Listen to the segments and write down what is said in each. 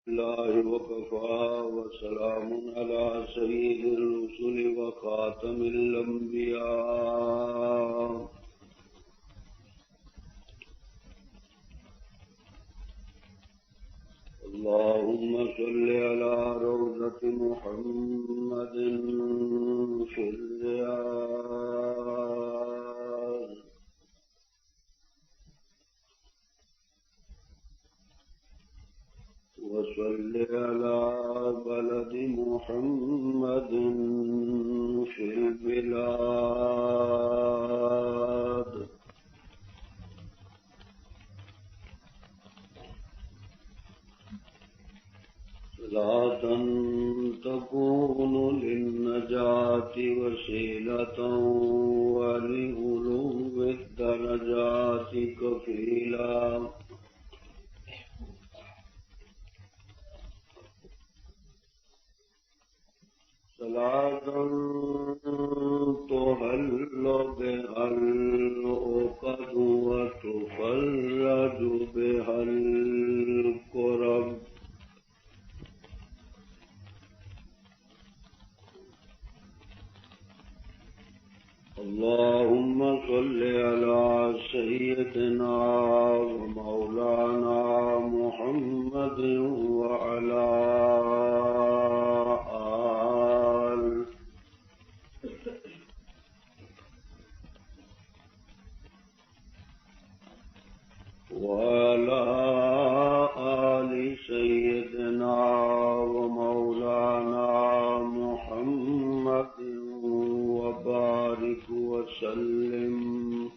الله وكفى وسلام على سيد الرسل وخاتم الأنبياء اللهم صل على روضة محمد في الرياض وصل على بلد محمد في البلاد صلاة تكون للنجاة وسيلة ولعلو الدرجات كفيلا صلاة تهل بها العقد وتفرج بها الكرب اللهم صل على سيدنا ومولانا محمد وعلى آل سيدنا ومولانا محمد وبارك وسلم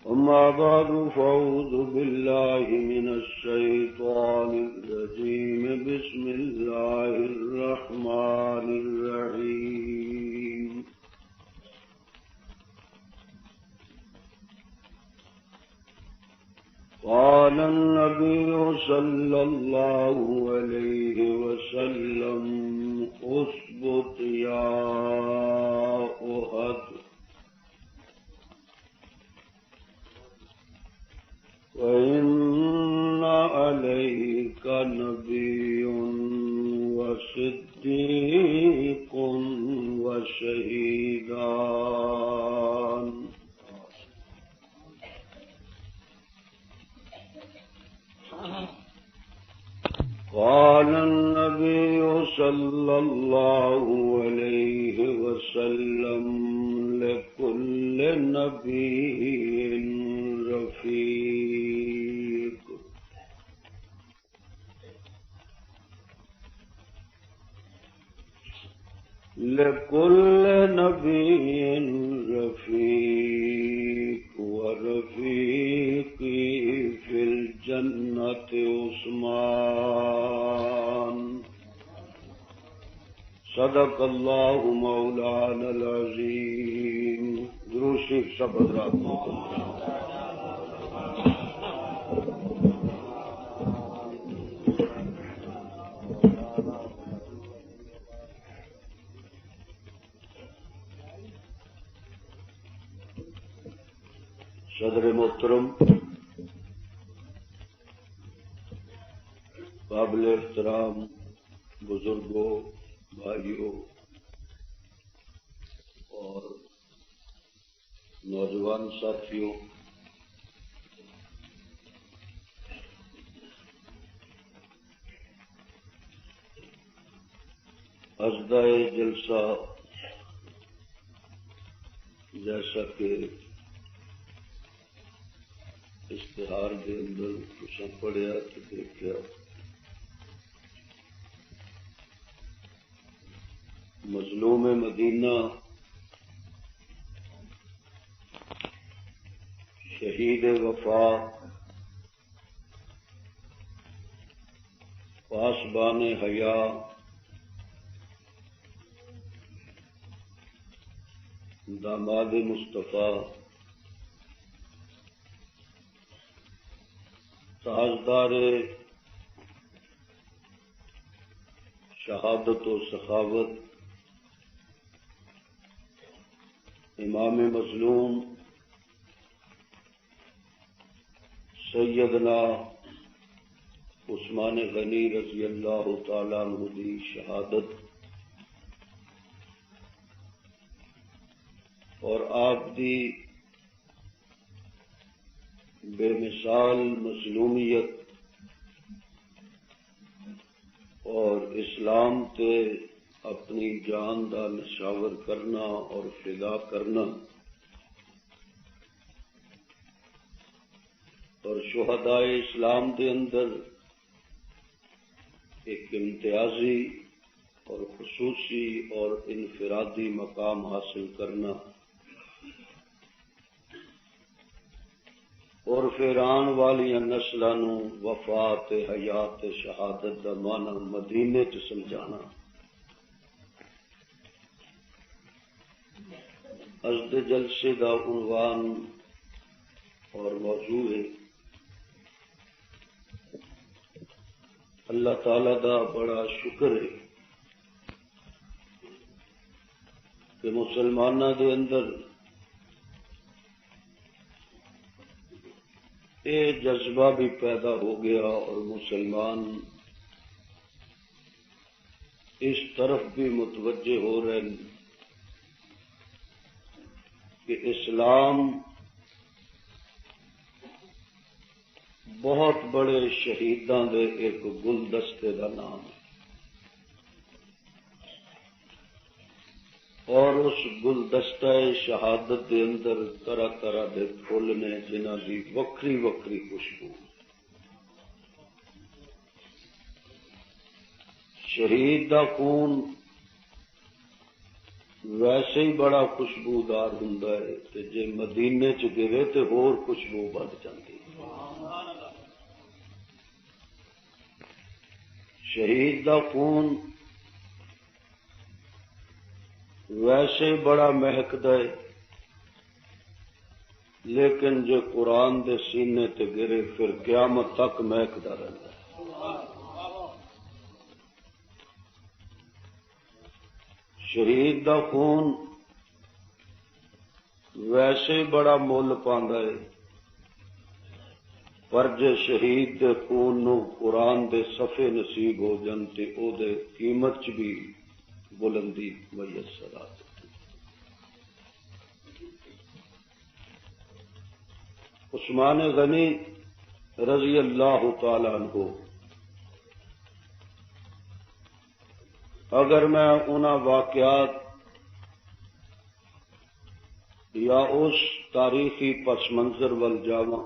أما بعد فأعوذ بالله من الشيطان الرجيم بسم الله الرحمن الرحيم قال النبي صلى الله عليه وسلم اثبت يا أحد وإن عليك نبي وصديق وشهيدان قال النبي صلى الله عليه وسلم لكل نبي رفيق لكل نبي رفيق ورفيقي في الجنة عثمان صدق الله مولانا العظيم دروشی سب حضرات صدر محترم قابل احترام بزرگوں بھائیوں اور نوجوان ساتھیوں اژدہ جلسہ جیسا کہ اشتہار کے اندر کچھ پڑھیا تو دیکھا مظلوم مدینہ شہید وفا پاسبان حیا داماد مصطفیٰ تاجدار شہادت و سخاوت امام مظلوم سیدنا عثمان غنی رضی اللہ تعالی عنہ دی شہادت اور آپ دی بے مثال مظلومیت اور اسلام تے اپنی جان دا نشاور کرنا اور فدا کرنا اور شہداء اسلام دے اندر ایک امتیازی اور خصوصی اور انفرادی مقام حاصل کرنا اور پھر آن والی نسلاں نوں وفات حیات شہادت دا معنی مدینے چ سمجھانا از جلسے دا عنوان اور موضوع ہے اللہ تعالی دا بڑا شکر ہے کہ مسلمانوں دے اندر یہ جذبہ بھی پیدا ہو گیا اور مسلمان اس طرف بھی متوجہ ہو رہے ہیں کہ اسلام بہت بڑے شہیداں دے ایک گلدستے کا نام ہے اور اس گلدستہ شہادت دے اندر طرح طرح دے پھول نے جنہاں دی وکری وکری خوشبو شہید دا خون ویسے ہی بڑا خوشبودار ہوندا ہے تے جے مدینے چ گرے تے ہور خوشبو بڑھ جاندی شہید دا خون ویسے بڑا مہکدا ہے لیکن جو قرآن دے سینے تے گرے پھر قیامت تک مہکدا رہندا ہے شہید دا خون ویسے بڑا مول پاندا ہے پر جے شہید دے خون نو قرآن دے صفحے نصیب ہو جن تے او دے قیمت چ بھی بلندی میسر آ سکتی عثمان غنی رضی اللہ تعالی عنہ اگر میں انہاں واقعات یا اس تاریخی پس منظر ول جاواں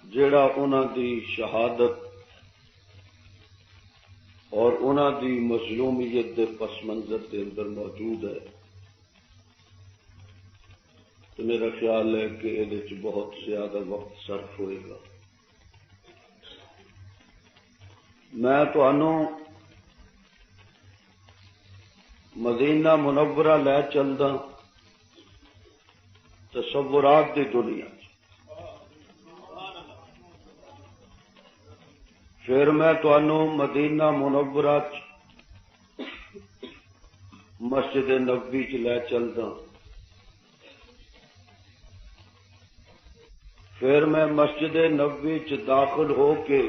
جڑا انہاں دی شہادت اور انہاں دی مظلومیت دے پس منظر دے اندر موجود ہے تو میرا خیال ہے کہ یہ بہت زیادہ وقت صرف ہوئے گا میں تانوں مدینہ منورہ لے چلدا تصورات دی دنیا پھر میں تانوں مدینہ منورہ مسجد نبوی چ لے چلدا پھر میں مسجد نبوی چ داخل ہو کے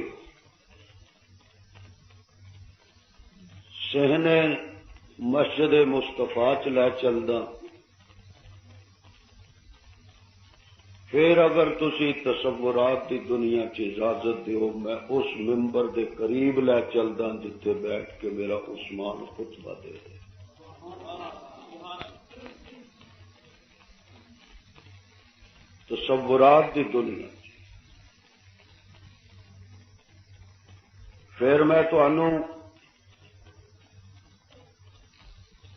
صحنے مسجد مصطفیٰ چ لے چلدا پھر اگر تسی تصورات دی دنیا چ اجازت دیو میں اس ممبر دے قریب لے چلدا جتھے بیٹھ کے میرا عثمان خطبہ دے رہے تصورات دی دنیا پھر میں تانوں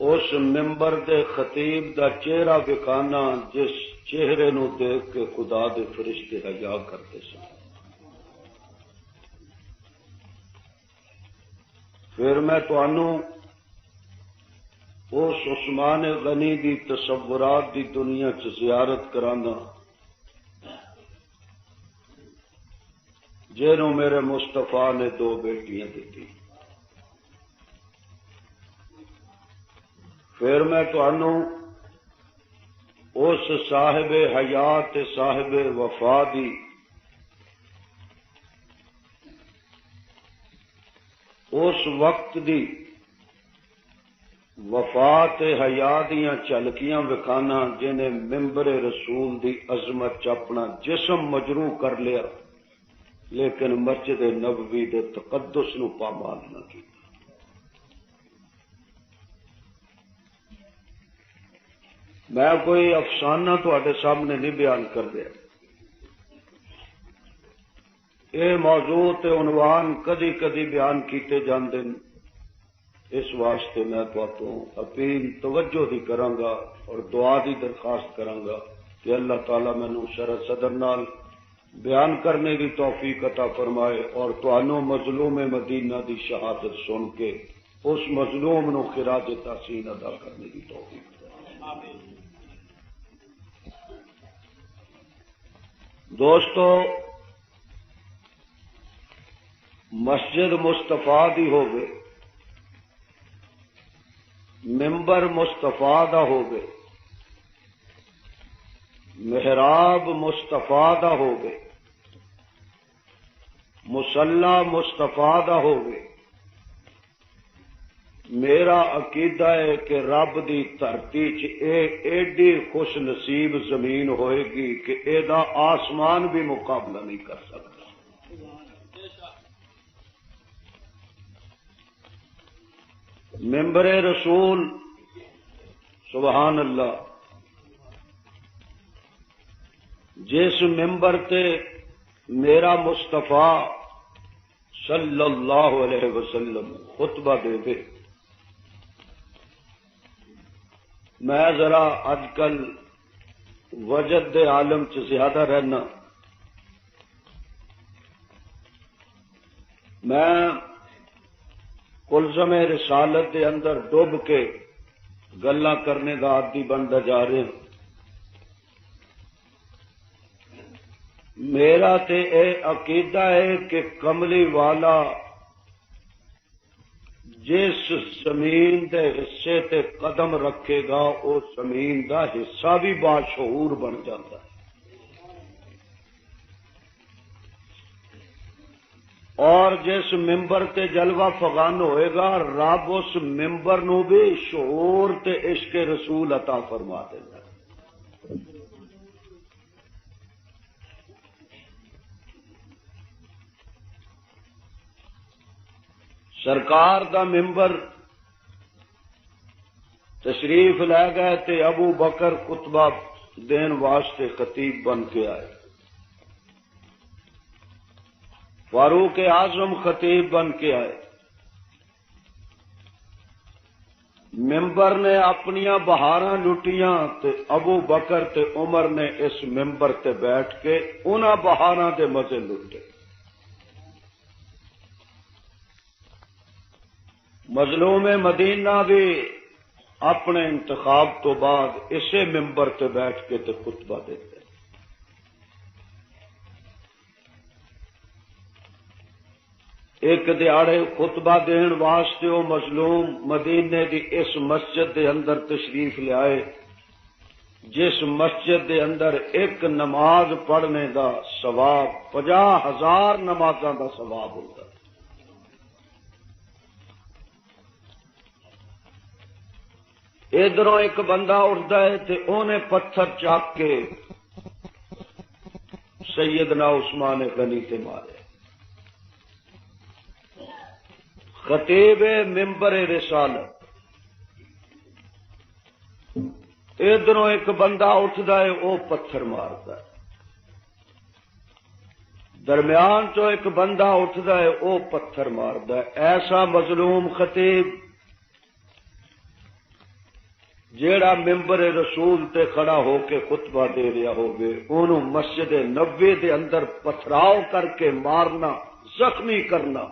اس ممبر دے خطیب دا چہرہ وکھانا جس چہرے نو دیکھ کے خدا دے فرشتے حیا کرتے سن پھر میں تانوں اس عثمان غنی دی تصورات دی دنیا چ زیارت کرانا جنہوں میرے مصطفیٰ نے 2 بیٹیاں دیتی پھر میں تانوں اس صاحب حیات صاحب وفا دی اس وقت دی وفات حیا دیاں چلکیاں وکھانا جنہیں ممبر رسول دی عظمت چ اپنا جسم مجروح کر لیا لیکن مسجد نبوی دے تقدس نو پامال نہ کیتا۔ میں کوئی افسانہ تواڈے سامنے نہیں بیان کر دیا، یہ موضوع تے عنوان کدی کدی بیان کیتے جاندے ہیں، اس واسطے میں تو اپیل توجہ دی کراں گا اور دعا دی درخواست کراں گا کہ اللہ تعالیٰ مینوں شرح صدر نال بیان کرنے کی توفیق عطا فرمائے اور تانوں مظلوم مدینہ دی شہادت سن کے اس مظلوم نو خراج تحسین ادا کرنے کی توفیق عطا۔ دوستو، مسجد مصطفیٰ دی ہوگے، ممبر مصطفیٰ دا ہوگے، محراب مصطفیٰ دا ہوگے، مصلی مصطفیٰ دا ہوگے۔ میرا عقیدہ ہے کہ رب دی دھرتی چ ایڈی خوش نصیب زمین ہوئے گی کہ اے دا آسمان بھی مقابلہ نہیں کر سکتا۔ ممبر رسول، سبحان اللہ، جس ممبر تے میرا مصطفیٰ صلی اللہ علیہ وسلم خطبہ دے دے، میں ذرا اج کل وجد دے عالم چ زیادہ رہنا، میں کلزم رسالت دے اندر ڈوب کے گلاں کرنے دا عادی بنتا جا رہا ہوں۔ میرا تے اے عقیدہ ہے کہ کملی والا جس زمین دے حصے تے قدم رکھے گا اس زمین دا حصہ بھی باشعور بن جاتا ہے، اور جس ممبر تے جلوہ فغان ہوئے گا رب اس ممبر نو بھی شعور تے عشق رسول عطا فرما دیتا ہے۔ سرکار دا ممبر تشریف لے گئے تے ابو بکر خطبہ دین واسطے خطیب بن کے آئے، فاروق اعظم خطیب بن کے آئے، ممبر نے اپنیاں بہاراں لٹیاں تے ابو بکر تے عمر نے اس ممبر تے بیٹھ کے انہاں بہاراں دے مزے لٹے۔ مظلوم مدینہ بھی اپنے انتخاب تو بعد اسے ممبر تے بیٹھ کے تے خطبہ دیتے۔ ایک دیہڑے خطبہ دین واسطے وہ مظلوم مدینے دی اس مسجد دے اندر تشریف لے آئے جس مسجد دے اندر ایک نماز پڑھنے دا ثواب 50,000 نمازاں دا ثواب ہوتا ہے۔ ادھروں ایک بندہ اٹھتا ہے تے اونے پتھر چاک کے سیدنا عثمان غنی تے مارے۔ خطیب ممبر رسالت، ادھروں ایک بندہ اٹھتا ہے وہ پتھر مارتا ہے، درمیان چو ایک بندہ اٹھتا ہے وہ پتھر مارتا ہے۔ ایسا مظلوم خطیب جیڑا ممبر رسول تے کھڑا ہو کے خطبہ دے رہا ہوگے انہوں مسجد نبوی دے اندر پتھراؤ کر کے مارنا، زخمی کرنا،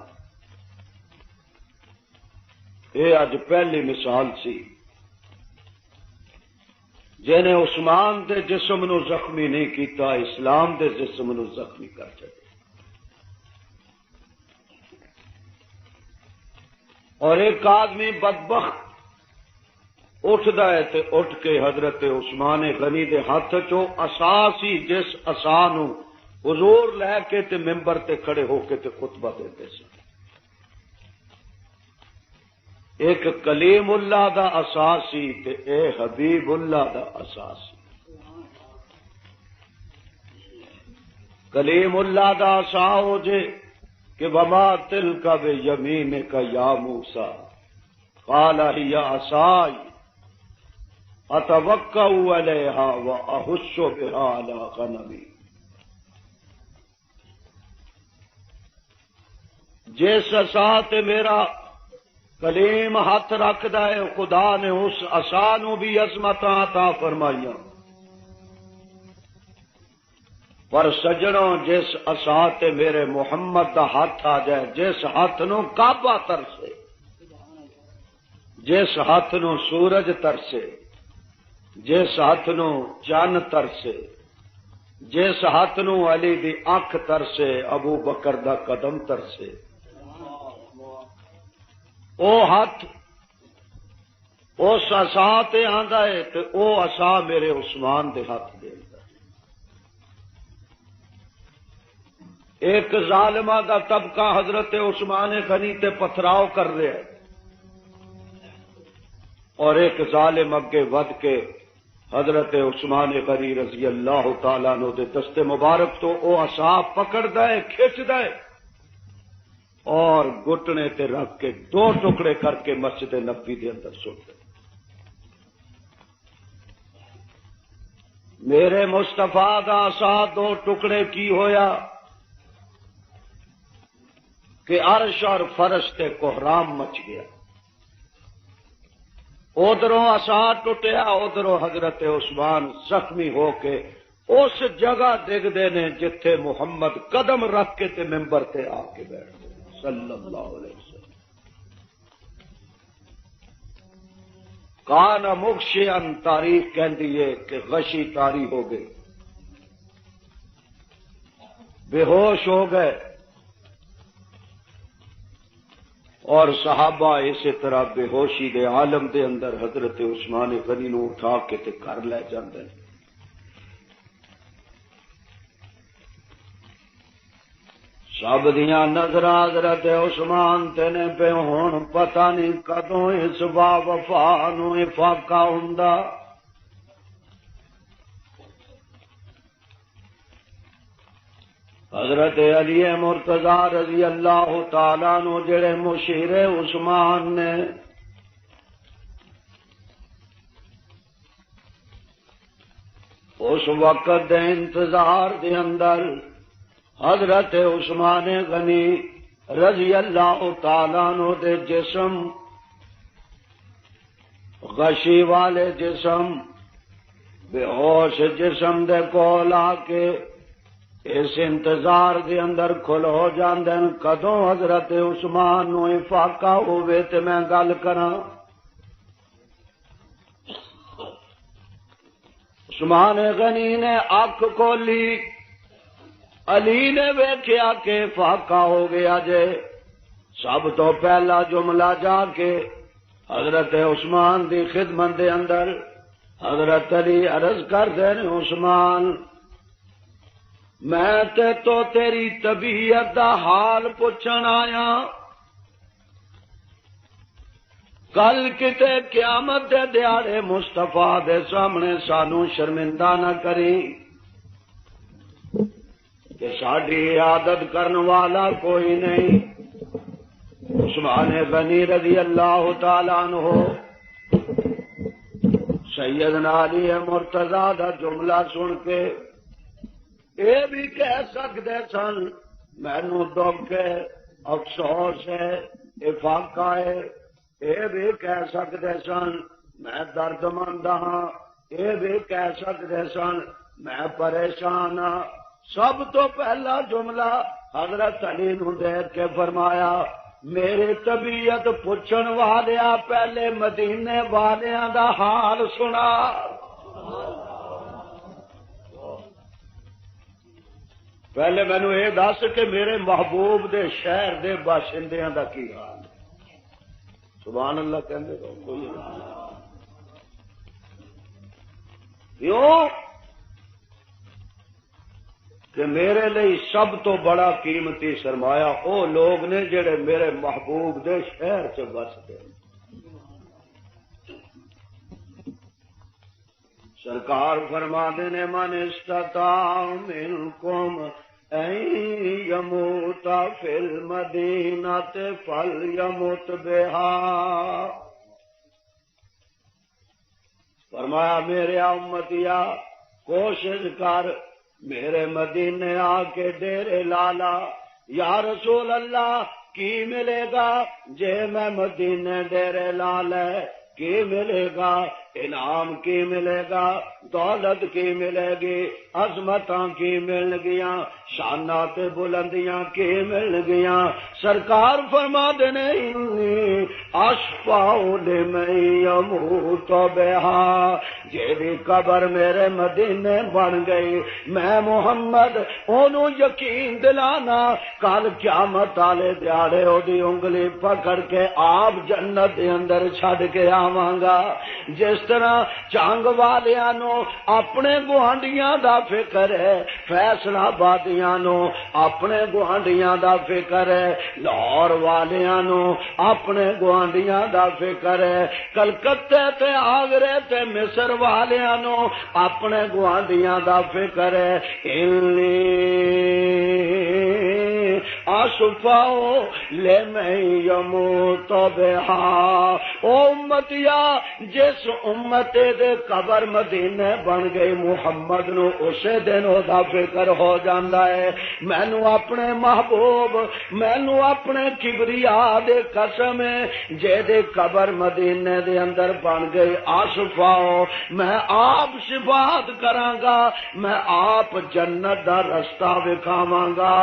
یہ اج پہلی مثال سی جنہیں عثمان دے جسم نو زخمی نہیں کیتا، اسلام دے جسم نو زخمی کر چکے۔ اور ایک آدمی بدبخت اٹھدا ہے تے اٹھ کے حضرت عثمان غنی دے ہاتھ چوں عصا سی، جس عصا نو حضور لے کے تے ممبر تے کھڑے ہو کے تے خطبہ دیتے سن۔ ایک کلیم اللہ دا عصا سی تے اے حبیب اللہ دا عصا سی۔ کلیم اللہ دا عصا ہو جے کہ وما تلک بیمینک یا موسیٰ قال ہی عصائی اتوکأ علیہا واہش بہا علی غنمی۔ جس عصا تے میرا کلیم ہاتھ رکھدا ہے، خدا نے اس عصا نو بھی عظمتاں عطا فرمائیاں، پر سجنوں جس عصا تے میرے محمد دا ہاتھ آ جائے، جس ہاتھ نو کعبہ ترسے، جس ہاتھ نو سورج ترسے، جس ہاتھ نو چن ترسے، جس ہاتھ نو علی دی اکھ ترسے، ابو بکر دا قدم ترسے، او ہاتھ اس عصا تے آندا ہے تے او عصا میرے عثمان دے ہاتھ دیندا ہے۔ ایک ظالمہ دا طبقہ حضرت عثمان غنی تے پتھراؤ کر رہا ہے، اور ایک ظالم اگے ود کے حضرت عثمان غنی رضی اللہ تعالیٰ عنہ دے دست مبارک تو او عصا پکڑدا ہے، کھچدا ہے، اور گھٹنے تے رکھ کے دو ٹکڑے کر کے مسجد نبوی دے اندر سٹ دے۔ میرے مصطفیٰ دا عصا دو ٹکڑے کی ہویا کہ عرش اور فرش تے کوہرام مچ گیا۔ ادھروں عصا ٹوٹیا، ادھروں حضرت عثمان زخمی ہو کے اس جگہ ڈگدے نے جتھے محمد قدم رکھ کے تے ممبر تے آ کے بیٹھ گئے صلی اللہ علیہ وسلم۔ کان مغشیان تاریخ کہندی ہے کہ غشی تاری ہو گئی، بے ہوش ہو گئے، اور صحابہ اسی طرح بے ہوشی دے عالم دے اندر حضرت عثمان غنی نو اٹھا کے تے گھر لے جاندے ہیں۔ سب دیاں نظر حضرت عثمان تے نے پہ ہون، پتہ نہیں کدوں اس با وفا نو افاقہ ہوندا۔ حضرت علی مرتضی رضی اللہ تعالیٰ عنہ جڑے مشیر عثمان نے، اس وقت دے انتظار دے اندر حضرت عثمان غنی رضی اللہ تعالیٰ عنہ دے جسم، غشی والے جسم، بے ہوش جسم دے کول آ کے اس انتظار دے اندر کھل ہو جاندے ہیں کدوں حضرت عثمان نو افاقہ ہوئے تے میں گل کراں۔ عثمان غنی نے اکھ کھولی، علی نے ویکھیا کہ افاقہ ہو گیا جے، سب تو پہلا جملہ جا کے حضرت عثمان دی خدمت دے اندر حضرت علی عرض کر دے عثمان، میں تے تو تیری طبیعت دا حال پوچھن آیا، کل کتے قیامت دے دیاڑے مصطفیٰ دے سامنے سانو شرمندہ نہ کری کہ ساڈی عادت کرن والا کوئی نہیں۔ عثمان غنی رضی اللہ تعالیٰ عنہ سیدنا علی مرتضیٰ دا جملہ سن کے اے بھی کہہ سکتے سن مینوں دکھ ہے، افسوس ہے، افاقہ ہے، اے بھی کہہ سکتے سن میں درد مند ہاں، اے بھی کہہ سکتے سن میں پریشان ہاں۔ سب تو پہلا جملہ حضرت علی نو دیکھ کے فرمایا میری طبیعت پوچھن والیا پہلے مدینے والیاں دا حال سنا۔ پہلے مینو یہ دس کہ میرے محبوب دے شہر دے باشندیاں دا کی حال ہے۔ سبحان اللہ کہندے تو کوئی کیوں کہ میرے لیے سب تو بڑا قیمتی سرمایہ وہ لوگ نے جڑے میرے محبوب دے شہر چ بستے۔ سرکار فرماتے نے من استطاع منکم ان یموت فی المدینۃ فلیمت بہا۔ فرمایا میرے امتیا کوشش کر میرے مدینے آ کے ڈیرے لالا۔ یا رسول اللہ کی ملے گا جے میں مدینے ڈیرے لا لے؟ کی ملے گا؟ انعام کی ملے گا، دولت کی ملے گی، عظمتاں کی مل گیاں، شانات بلندیاں کی مل گیاں۔ سرکار فرما دینے اشفاء لمن یموت بہا، جیڑی قبر میرے مدینے بن گئی میں محمد اونوں یقین دلانا کل قیامت والے دیہاڑے او دی انگلی پکڑ کے آپ جنت دے اندر چھڈ کے آواں گا۔ جس طرح جنگ والیاں نو اپنے گوانڈیاں دا فکر ہے، فیصلہ آبادیاں نو اپنے گوانڈیاں دا فکر ہے، لاہور والیاں نو اپنے گوانڈیاں دا فکر ہے، کلکتے تے آگرے تے مصر والیاں نو اپنے گوانڈیاں دا فکر ہے۔ اشفاء لمن یموت بہا۔ او امتیا جس امت دے قبر مدینے بن گئی محمد نو اسے دن او دا فکر ہو جاندا ہے مینو اپنے محبوب، مینو اپنے کبریا دے قسم جے دے قبر مدینے دے اندر بن گئی اشفاء میں آپ شفاعت کراں گا، میں آپ جنت دا رستہ وکھاواں گا،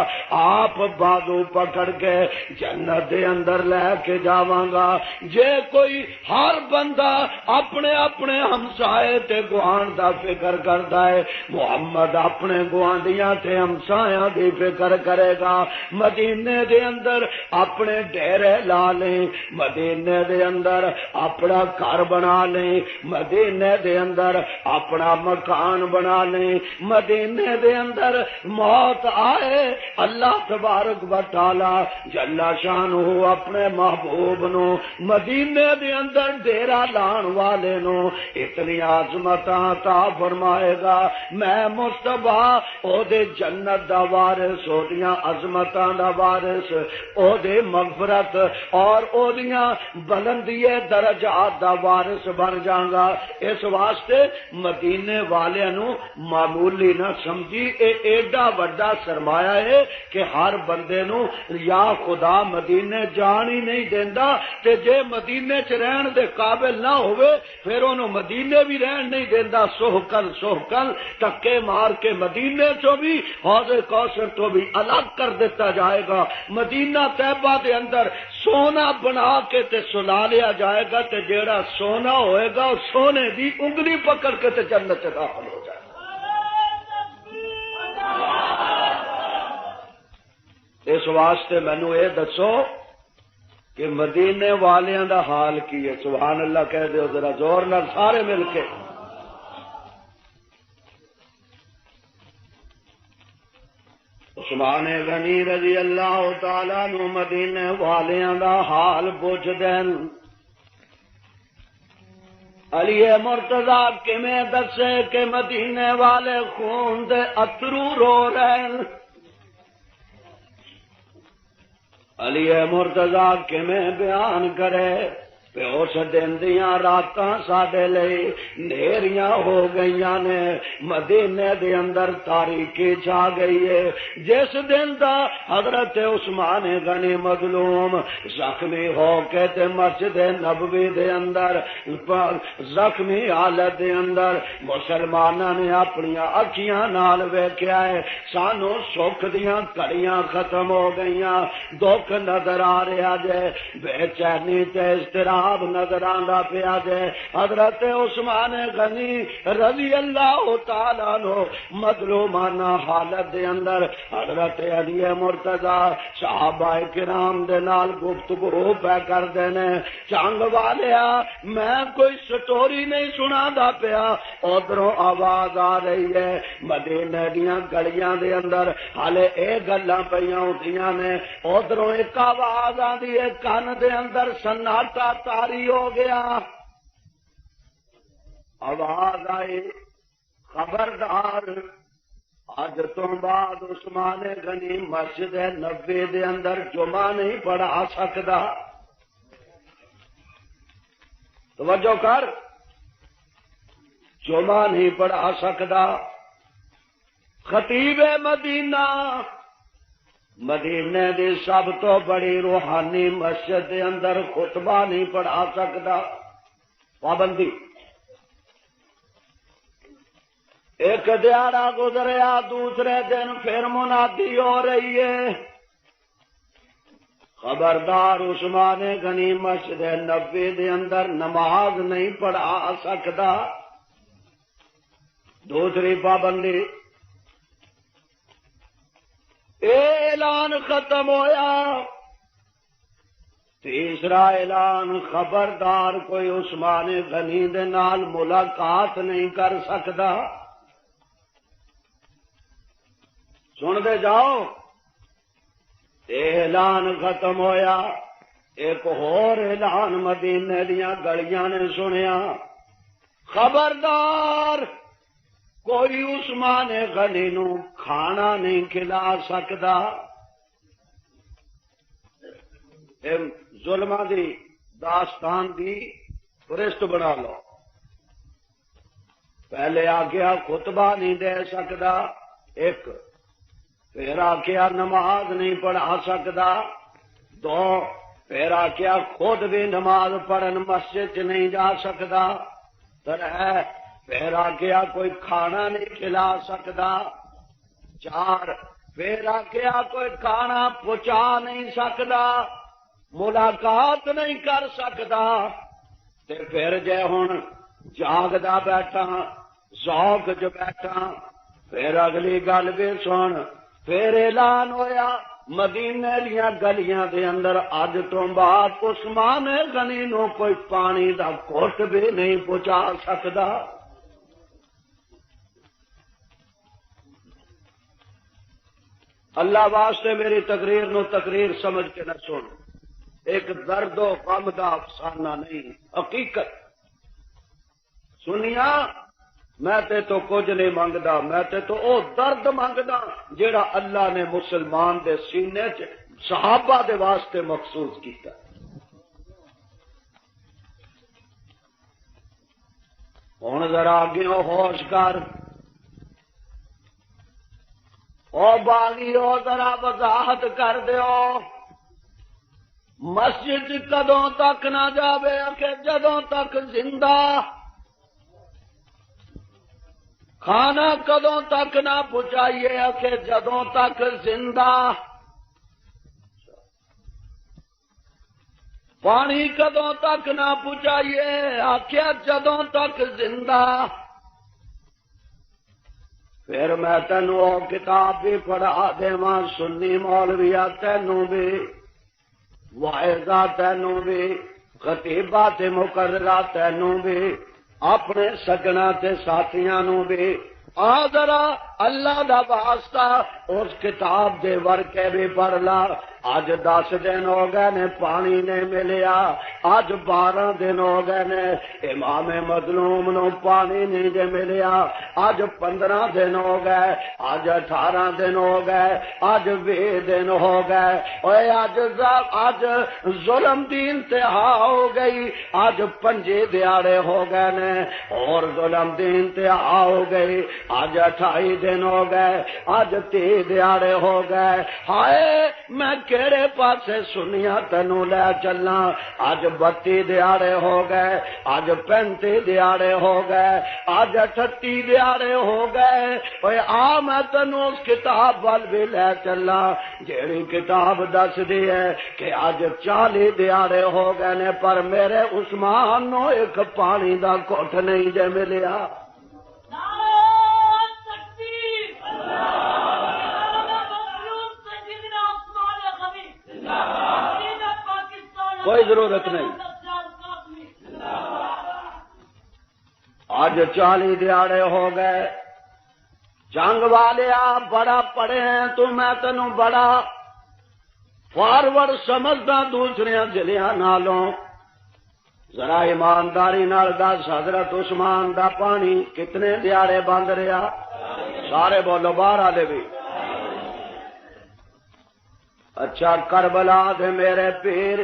آپ بازو پکڑ کے جنت دے اندر لے کے جاواں گا۔ جے کوئی ہر بندہ اپنے اپنے ہمسائے تے گوانڈ دا فکر کردا ہے، محمد اپنے گوانڈیاں تے ہمسایاں دی فکر کرے گا۔ مدینے دے اندر اپنے ڈیرے لا لیں، مدینے دے اندر اپنا گھر بنا لیں، مدینے دے اندر اپنا مکان بنا لیں، مدینے دے اندر موت آئے اللہ تبارک و تعالی جل شانہ اپنے محبوب نو مدینے دے اندر ڈیرا لان والے نو اتنی عظمتاں عطا فرمائے گا۔ میں مصطفیٰ او دے جنت دا وارث، او دیاں عظمتاں دا وارث، او دے مغفرت اور او دیاں بلندی درجات دا وارث بن جاگا۔ اس واسطے مدینے والے نو معمولی نہ سمجھی، اے ایڈا وڈا سرمایہ ہے کہ ہر بندے نو یا خدا مدینے جان ہی نہیں دیندا، تے جے مدینے چ رہن دے قابل نہ ہوئے پھر انہوں مدینے بھی رہن نہیں دیندا۔ سوہکل ٹکے مار کے مدینے چو بھی حوض کوثر تو بھی الگ کر دیتا جائے گا۔ مدینہ طیبہ دے اندر سونا بنا کے تے سلا لیا جائے گا، تے جیڑا سونا ہوئے گا سونے دی انگلی پکڑ کے تے جنت سے داخل ہو جائے گا۔ اس واسطے مینو یہ دسو کہ مدینے والیاں دا حال کی ہے؟ سبحان اللہ کہہ دیو ذرا زور نال سارے مل کے۔ عثمان غنی رضی اللہ تعالیٰ نو مدینے والیاں دا حال پوچھ دین۔ علی مرتضیٰ کیویں دسے کہ مدینے والے خون دے اترو رو رہن؟ علی مرتضیٰ کیویں بیان کرے پہ اس دن دیاں راتاں ساڈے لئی نیریاں ہو گئیاں نے، مدینے دے اندر تاریکی چھا گئی ہے۔ جس دن دا حضرت عثمان غنی مظلوم زخمی ہو کے تے مسجد نبوی دے اندر زخمی حالت دے اندر مسلماناں نے اپنی اکھیاں نال ویکھیا ہے، سانو سکھ دیاں کڑیاں ختم ہو گئیاں، دکھ نظر آ رہا جے، بے چینی تے اضطراب عذاب نظر آندا پیا جے۔ حضرت عثمان غنی رضی اللہ تعالی عنہ مظلومانہ حالت دے اندر حضرت علی مرتضی صحابہ کرام دے نال گفتگو پہ کردے نے، جنگ والیا میں کوئی سٹوری نہیں سنادا پیا، ادھروں آواز آ رہی ہے مدینے دیاں گلیاں دے اندر حالے اے گلاں پیاں ہوندیاں نے، ادھروں ایک آواز آندی ہے کان دے اندر سناٹا طاری ہو گیا، آواز آئی خبردار اج تو بعد عثمان غنی مسجد نبوی دے اندر جمعہ نہیں پڑھا سکدا۔ توجہ کر، جمعہ نہیں پڑھا سکدا۔ خطیب مدینہ مدینے دی سب تو بڑی روحانی مسجد دے اندر خطبہ نہیں پڑھا سکدا، پابندی۔ ایک دیہڑا گزریا، دوسرے دن پھر منادی ہو رہی ہے خبردار عثمان غنی مسجد نبوی دے اندر نماز نہیں پڑھا سکدا، دوسری پابندی۔ اعلان ختم ہویا، تیسرا اعلان خبردار کوئی عثمان غنی دے نال ملاقات نہیں کر سکدا۔ سن دے جاؤ، اعلان ختم ہویا، ایک اور اعلان مدینے دیاں گلیاں نے سنیا، خبردار کوئی عثمان غنی نو کھانا نہیں کھلا سکدا۔ ظلماں دی داستان دی فہرست بنا لو، پہلے آگیا خطبہ نہیں دے سکدا، ایک پھر آکیا نماز نہیں پڑھا سکدا، دو پھر آکیا خود بھی نماز پڑھن مسجد نہیں جا سکدا، ترے پھر آکیا کوئی کھانا نہیں کھلا سکدا، چار پھر آکیا کوئی کھانا پہنچا نہیں سکدا، ملاقات نہیں کر سکدا، تے پھر جے ہن جاگدا بیٹھا ذوق جو بیٹھا، پھر اگلی گل بھی سن، پھر اعلان ہویا مدینے دیاں گلیاں دے اندر اج تو بعد عثمان غنی نو کوئی پانی دا گھٹ بھی نہیں پہنچا سکدا۔ اللہ واسطے میری تقریر نو تقریر سمجھ کے نہ سن، ایک درد و غم دا افسانہ نہیں، حقیقت سنیا۔ میں تے تو کچھ نہیں منگدا، میں تے تو او درد منگدا جیڑا اللہ نے مسلمان دے سینے چ صحابہ دے واسطے مخصوص کیتا۔ ہن ذرا اگے ہوش کر، او باغی او ذرا وضاحت کر دیو، مسجد کدوں تک نہ جاوے کہ جدوں تک زندہ، کھانا کدوں تک نہ پہنچائیے کہ جدوں تک زندہ، پانی کدوں تک نہ پہنچائیے آخیا جدوں تک زندہ۔ پھر میں تینوں کتاب بھی پڑھا دیواں، سنی مولویا تینوں بھی، واعظہ تینوں بھی، خطیبہ تے مقررہ تینوں بھی، اپنے سجنا تے ساتھیاں نو بھی آ ذرا اللہ دا واسطہ اس کتاب دے ورکے بھی پڑھ لا۔ اج 10 دن ہو گئے نے پانی نہیں ملیا، اج 12 دن ہو گئے نے امام مظلوم نو پانی نہیں دے ملیا، اج 15 دن ہو گئے، اج 18 دن ہو گئے، اج 20 دن ہو گئے، اوے اج ظلم دی انتہا ہو گئی، اج 5 دیہاڑے ہو گئے نے اور ظلم دی انتہا ہو گئی، اج 28 دن ہو گئے، اج 30 دیہاڑے ہو گئے، ہائے میں کیڑے پاسے سنیا تینوں لے چلنا، اج 32 دیہڑے ہو گئے، اج 35 دیہڑے ہو گئے، اج 38 دیہڑے ہو گئے، اوے آ میں تینوں اس کتاب وال بھی لے چلا جیڑی کتاب دس دی ہے کہ اج 40 دیہڑے ہو گئے نے، پر میرے عثمان نو ایک پانی دا گھٹ نہیں جے ملیا۔ کوئی ضرورت نہیں، آج 40 دیہڑے ہو گئے، جنگ والے آپ بڑا پڑے ہیں تو میں تینوں بڑا فارورڈ سمجھدا دوسرے ضلع نالوں، ذرا ایمانداری نال دس حضرت عثمان دا پانی کتنے دیہڑے بند رہا؟ سارے بولو، باہر والے بھی۔ اچھا کربلا دے میرے پیر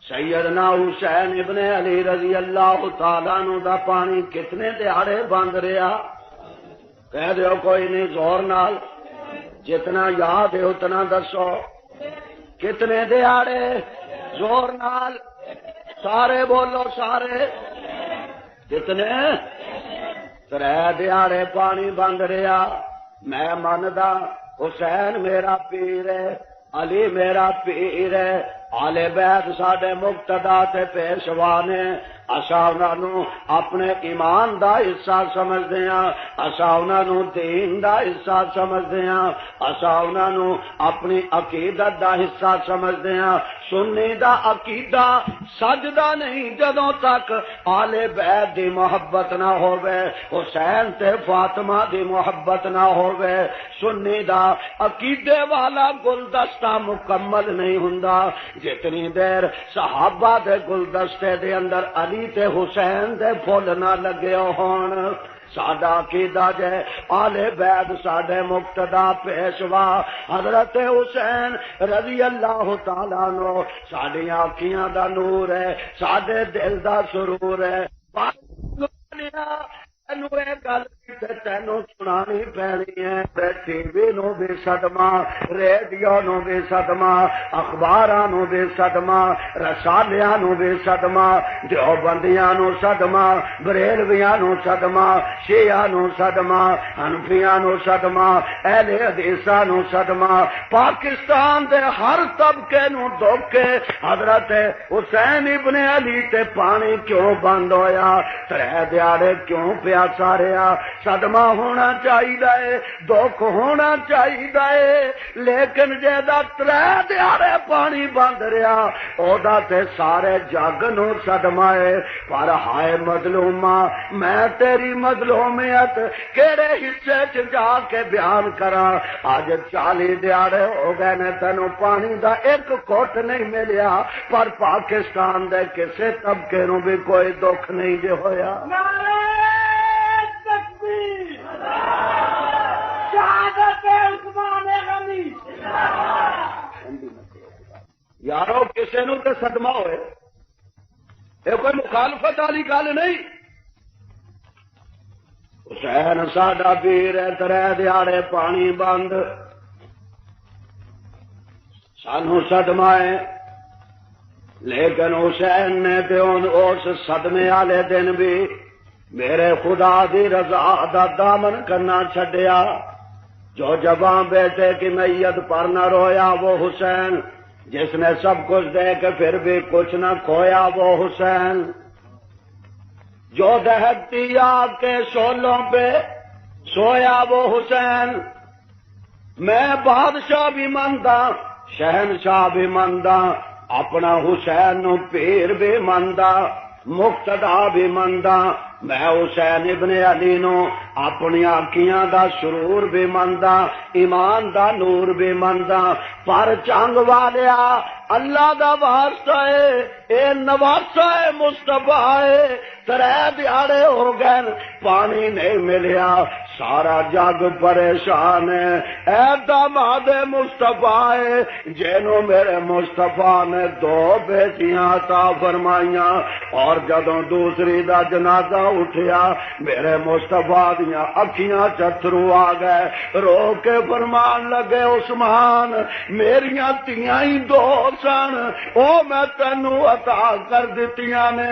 سیدنا حسین ابن علی رضی اللہ تعالیٰ عنہ دا پانی کتنے دیہڑے بند رہا؟ کہہ دیو کوئی نہیں، زور نال، جتنا یاد ہے اتنا دسو، کتنے دیہڑے؟ زور نال، سارے بولو، سارے کتنے؟ 3 دیہڑے پانی بند رہا۔ میں مندا حسین میرا پیر ہے، علی میرا پیر ہے، آل بیت ساڈے مقتدا تے پیشوا نے، اساں انہاں نوں اپنے ایمان دا حصہ سمجھدے ہاں، اساں انہاں نوں دین دا حصہ سمجھدے ہاں، اساں انہاں نوں اپنی عقیدت دا حصہ سمجھدے ہاں۔ سنی دا عقیدہ سجدہ نہیں جدوں تک آل بیت دی محبت نہ ہووے، حسین تے فاطمہ دی محبت نہ ہووے، سنی دا عقیدے والا گلدستہ مکمل نہیں ہوندا جتنی دیر صحابہ دے گلدستے دے اندر علی تے حسین دے پھول نہ لگے ہون۔ ساڈا عقیدہ جے آل بیت ساڈے مقتدا پیشوا حضرت حسین رضی اللہ تعالیٰ عنہ ساڈیاں اکھیاں دا نور ہے، ساڈے دل دا سرور ہے۔ گل تینوں سنانی پینی ہے، ٹی وی نو بھی صدمہ، ریڈیو نو بھی صدمہ، اخباراں نو بھی صدمہ، رسالیاں نو بھی صدمہ، دیوبندیاں نو صدمہ، بریلویاں نو صدمہ، شیعہ نو صدمہ، حنفیاں نو صدمہ، اہل حدیثاں نو صدمہ، پاکستان دے ہر طبقے نو دھوکے۔ حضرت حسین ابن علی تے پانی کیوں بند ہویا؟ 3 دیہڑے کیوں پیا ساریا؟ صدمہ ہونا چاہیے، دکھ ہونا چاہیے، لیکن جیدا 3 دیہڑے پانی بند رہا اودا تے سارے جگ نو صدمہ ہے۔ پر ہائے مظلوما، میں تیری مظلومیت کیڑے حصے چ جا کے بیان کراں؟ اج 40 دیہڑے ہو گئے نے تینوں پانی دا ایک گھٹ نہیں ملیا، پر پاکستان دے کسے طبقے نو بھی کوئی دکھ نہیں جے ہویا۔ یارو کسے نو تے صدمہ ہوئے، یہ کوئی مخالفت والی گل نہیں۔ حسین ساڈا پیر ہے، 3 دیہڑے پانی بند، سانو صدمہ ہے، لیکن حسین نے تے اس صدمے والے دن بھی میرے خدا دی رضا دا دامن کرنا چھڈیا۔ جو جوان بیٹے کی میت پر نہ رویا وہ حسین، جس نے سب کچھ دے کے پھر بھی کچھ نہ کھویا وہ حسین، جو دہتی آگ کے شعلوں پہ سویا وہ حسین۔ میں بادشاہ بھی مندا، شہنشاہ بھی مندا، اپنا حسین نو پیر بھی مندا، مقتدا بھی مندا، میں حسین ابن علی نو اپنی آنکھیاں دا سرور بھی مندا، ایمان دا نور بھی مندا۔ پر چنگ والیا اللہ دا واسطہ ہے، اے نواسا ہے مصطفیٰ ہے، 3 دیہڑے ہو گئے پانی نہیں ملیا، سارا جگ پریشان ہے، اے داماد مصطفیٰ جنوں میرے مصطفیٰ نے 2 بیٹیاں عطا فرمائیاں، اور جدوں دوسری دا جنازہ اٹھیا میرے مصطفیٰ دیاں اکھیاں چترو آ گئے، رو کے فرمان لگے عثمان میریاں تیاں ہی 2 سن، او میں تینوں عطا کر دتیاں نے،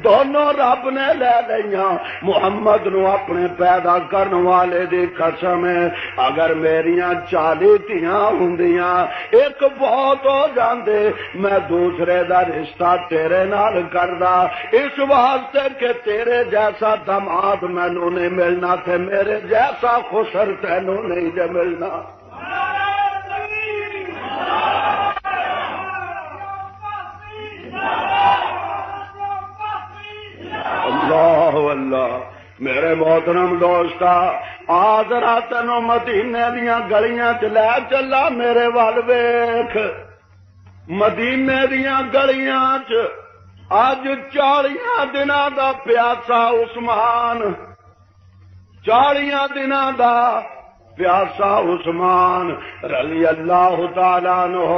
دونوں رب نے لے لیاں، محمد نو اپنے پیدا کرنے والے دی قسم ہے اگر میریاں 40 تیاں ہوندیاں ایک بہت ہو جاندے، میں دوسرے دا رشتہ تیرے نال کردا، اس واسطے کہ تیرے جیسا داماد مینوں نہیں ملنا تے میرے جیسا خسر تینوں نہیں جے ملنا۔ اللہ اللہ میرے محترم دوستا آدرا تینوں مدینے دیاں گلیاں چ لے چلا، میرے وال ویکھ مدینے دیاں گلیاں چ اج 40 دناں دا پیاسا عثمان، 40 دناں دا پیاسا عثمان رضی اللہ تعالی عنہ،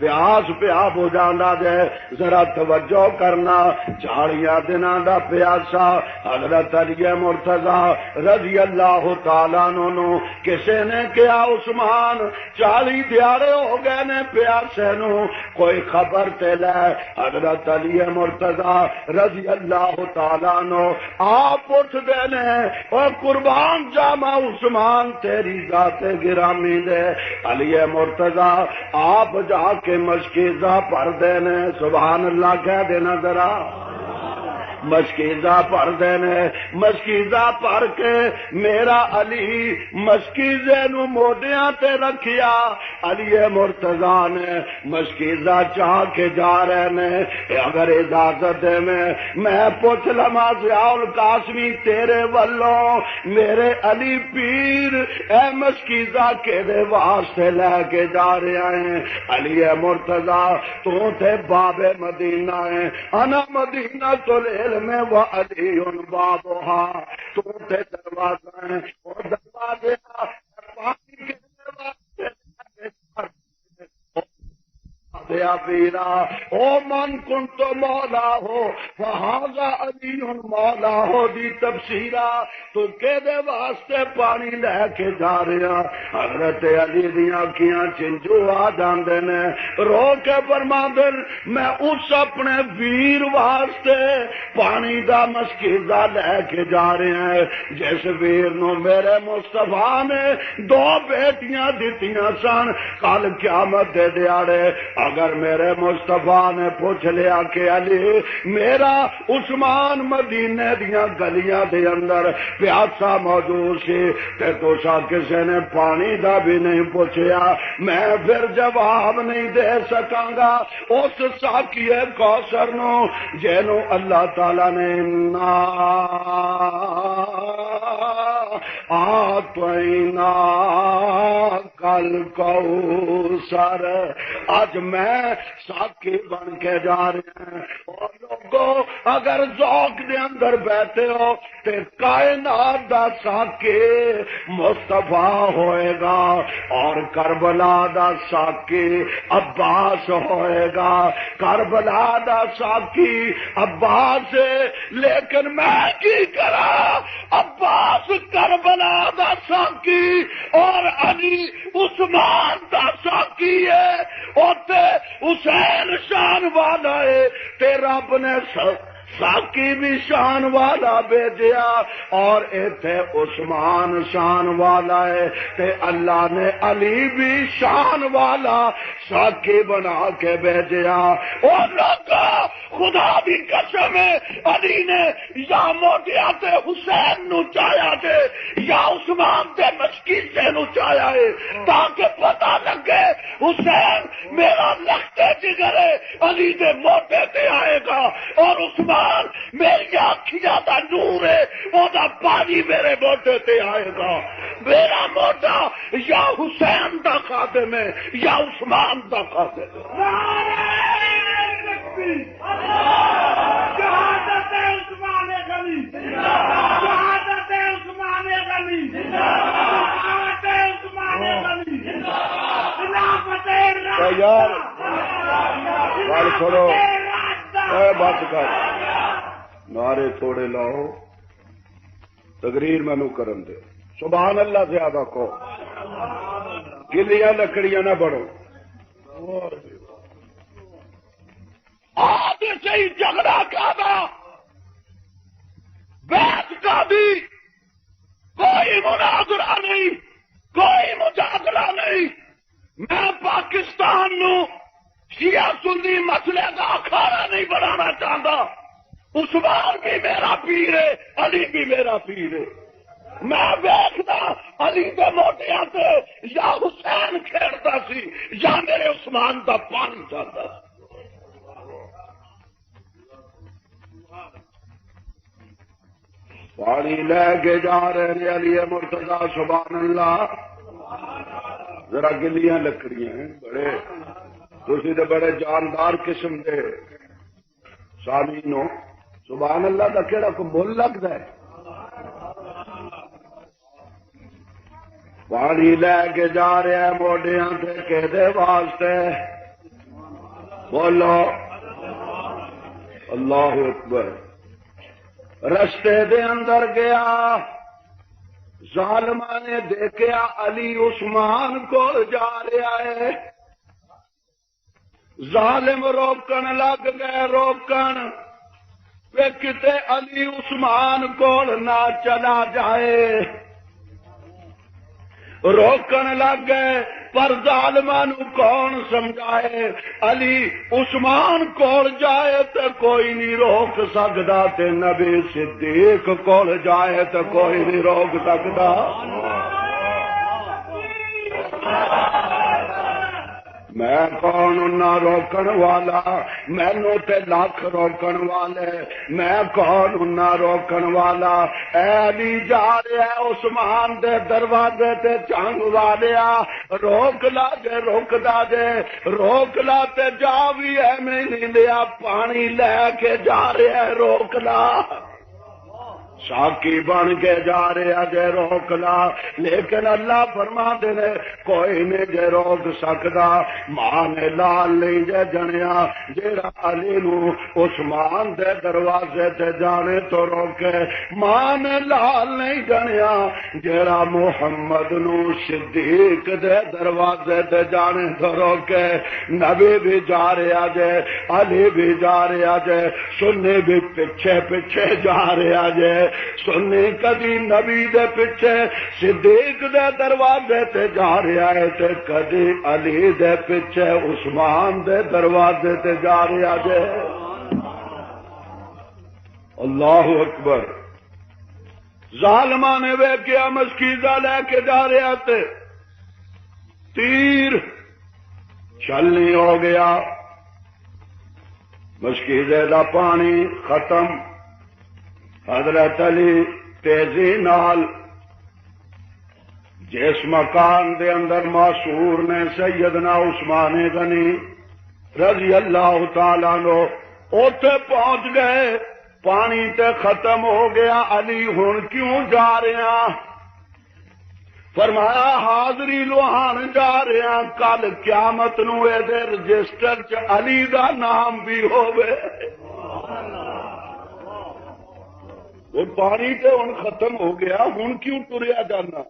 پیاس پیا بو جاندا جے، ذرا توجہ کرنا، 40 دناں دا پیاسا حضرت علی مرتضی رضی اللہ تعالی عنہ کسے نے کہا عثمان 40 دیہڑے ہو گئے نے پیاسے نو، کوئی خبر تے لے، حضرت علی مرتضی رضی اللہ تعالی عنہ آپ اٹھ دے نے، اور قربان جاواں عثمان تیری ذات گرامی دے، علی مرتضی آپ جا کے مشکیزہ پڑھ دینے، سبحان اللہ کہہ دینا ذرا، مشکیزہ پڑھ دینے، مشکیزہ پڑھ کے میرا علی مشکیزے نو موڈیاں تے رکھیا، علی مرتضی نے مشکیزہ چاہ کے جا رہے نے، اگر اجازت دے میں پوچھ لما ضیاء القاسمی تیرے والوں میرے علی پیر اے مشکیزہ کے دے واسطے لے کے جا رہے ہیں، علی مرتضی تو تے باب مدینہ ہے، انا مدینہ تو لے میں وہ علی بابوہا، تو تے دروازہ ہے اور دروازے پانی کے دروازے دیا پیرا او من کن تو مولا ہو فہذا علی مولا ہو دی تفسیرہ، تو کہ دے واسطے پانی لے کے جا رہا، حضرت علی دیاں کیاں چنجو آ جاندے نے، رو کے فرماندے میں اس اپنے ویر واسطے پانی دا مشکیزہ لے کے جا رہے ہیں جس ویر نو میرے مصطفیٰ نے 2 بیٹیاں دتیاں سن، کل قیامت دے دیاڑے اگر میرے مصطفیٰ نے پوچھ لیا کہ علی میرا عثمان مدینے دیاں گلیاں دے اندر پیاسا موجود سی تے توسا کسے نے پانی دا بھی نہیں پوچھیا، میں پھر جواب نہیں دے سکاں گا اس ساقیے کوثر نو جنو اللہ تعالی نے آتینا کل کوثر، آج میں ساقی بن کے جا رہے ہیں، اور لوگوں اگر ذوق دے اندر بیٹھے ہو تے کائنات دا ساقی مصطفیٰ ہوئے گا، اور کربلا دا ساقی عباس ہوئے گا، کربلا دا ساقی عباس، لیکن میں کی کرا عباس کربلا دا ساقی اور علی عثمان دا ساقی ہے، اوتے حسین شان والا ہے تے رب نے ساقی بھی شان والا بھیجیا، اور ایتھے عثمان شان والا ہے تے اللہ نے علی بھی شان والا ساقی بنا کے بھیجیا۔ اور لوگا خدا بھی قسم ہے علی نے یا موٹیات حسین نو چایا دے یا عثمان تے مشکیزے نو چایا ہے، تاکہ پتہ لگے حسین میرا لخت جگر ہے علی دے موٹے تے آئے گا، اور عثمان میری آنکھیاں دا نور ہے وہ دا پانی میرے موٹے تے آئے گا، میرا موٹا یا حسین دا خادم ہے یا عثمان دا خادم ہے۔ شہادت عثمان غنی، شہادت عثمان غنی، یار بات چھوڑو، بات کر، نعرے تھوڑے لاؤ، تقریر مینو کرن دے، سبحان اللہ زیادہ کو، گلیاں لکڑیاں نہ بڑھو۔ آج سے ہی جھگڑا کا تھا، بیعت کا بھی کوئی مناظرہ نہیں، کوئی مجادلہ نہیں۔ میں پاکستان نو شیعہ سنی مسئلے کا اکھاڑا نہیں بنانا چاہتا۔ عثمان بھی میرا پیر ہے، علی بھی میرا پیر ہے۔ میں ویکھدا علی دے موٹیاں تے یا حسین کھیڑتا سی یا میرے عثمان دا پانی جاتا سی۔ پانی لے کے جا رہے علی مرتضی سبحان اللہ، ذرا گلیاں لکڑیاں ہیں، بڑے تسی تے بڑے جاندار قسم دے سامعینو، سبحان اللہ دا کیڑا کو مل لگدا ہے؟ پانی لے کے جا رہے ہیں موڈیاں تے کہدے واسطے، بولو اللہ اکبر۔ رستے دے اندر گیا، ظالمہ نے دیکھیا علی عثمان کو جا رہا ہے، ظالم روکن لگ گئے، روکن وے کتے علی عثمان کو نہ چلا جائے، روکن لگ گئے، پر ظالماں نو کون سمجھائے؟ علی عثمان کول جائے تو کوئی نہیں روک سکدا، تے نبی صدیق کول جائے تو کوئی نہیں روک سکدا۔ میں کون نہ روکن والا، مینو تے لاکھ روکن والے، میں کون نہ روکن والا۔ اے علی جا رہا ہے عثمان دے دروازے تے جنگ والیا، روک لا جے روکدا جے، روک لا تے جا بھی ہے میں نہیں لیا، پانی لے کے جا رہا ہے، روک لا۔ ساکی بن کے جا رہا جے روک لا، لیکن اللہ فرما دے کوئی نہیں جے روک سکدا۔ ماں نے لال نہیں جے جنیا، جیڑا علی نو عثمان دے دروازے تے جانے تو روکے، ماں نے لال نہیں جنیا، جیڑا محمد نو صدیق دے دروازے تے جانے تو روکے۔ نبی بھی جا رہا جے، علی بھی جا رہا جے، سنی بھی پیچھے پیچھے جا رہا جے، سنی کدی نبی دے پیچھے صدیق دے دروازے تے جا رہا ہے تے کدی علی دے پیچھے عثمان دے دروازے تے جا رہا جے۔ اللہ اکبر۔ ظالمہ نے ویکھیا مسکیزہ لے کے جا رہا تے تیر چھلنی ہو گیا، مسکیزے دا پانی ختم۔ حضرت علی تیزی نال جس مکان دے اندر معصور نے سیدنا عثمان غنی رضی اللہ تعالیٰ عنہ اوتھے پہنچ گئے، پانی تے ختم ہو گیا، علی ہن کیوں جا رہے ہیں؟ فرمایا حاضری لوہان جا رہے ہیں، کل قیامت نو اے دے رجسٹر چ علی دا نام بھی ہوئے۔ وہ پانی تے ہن ختم ہو گیا، ہن کیوں ٹریا جانا؟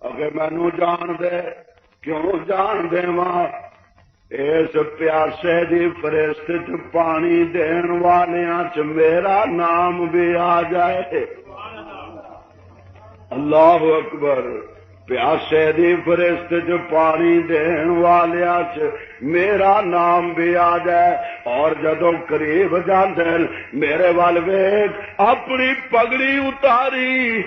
اگر مینو جان دے، کیوں جان دے ماں؟ اس پیاسے دی فرشت چ پانی دین والیاں چ میرا نام بھی آ جائے۔ اللہ اکبر۔ پیاسے دی فرشت چ پانی دین والیاں چ میرا نام بھی آ جائے، اور جدوں قریب جاندے میرے ول ویکھ، اپنی پگڑی اتاری،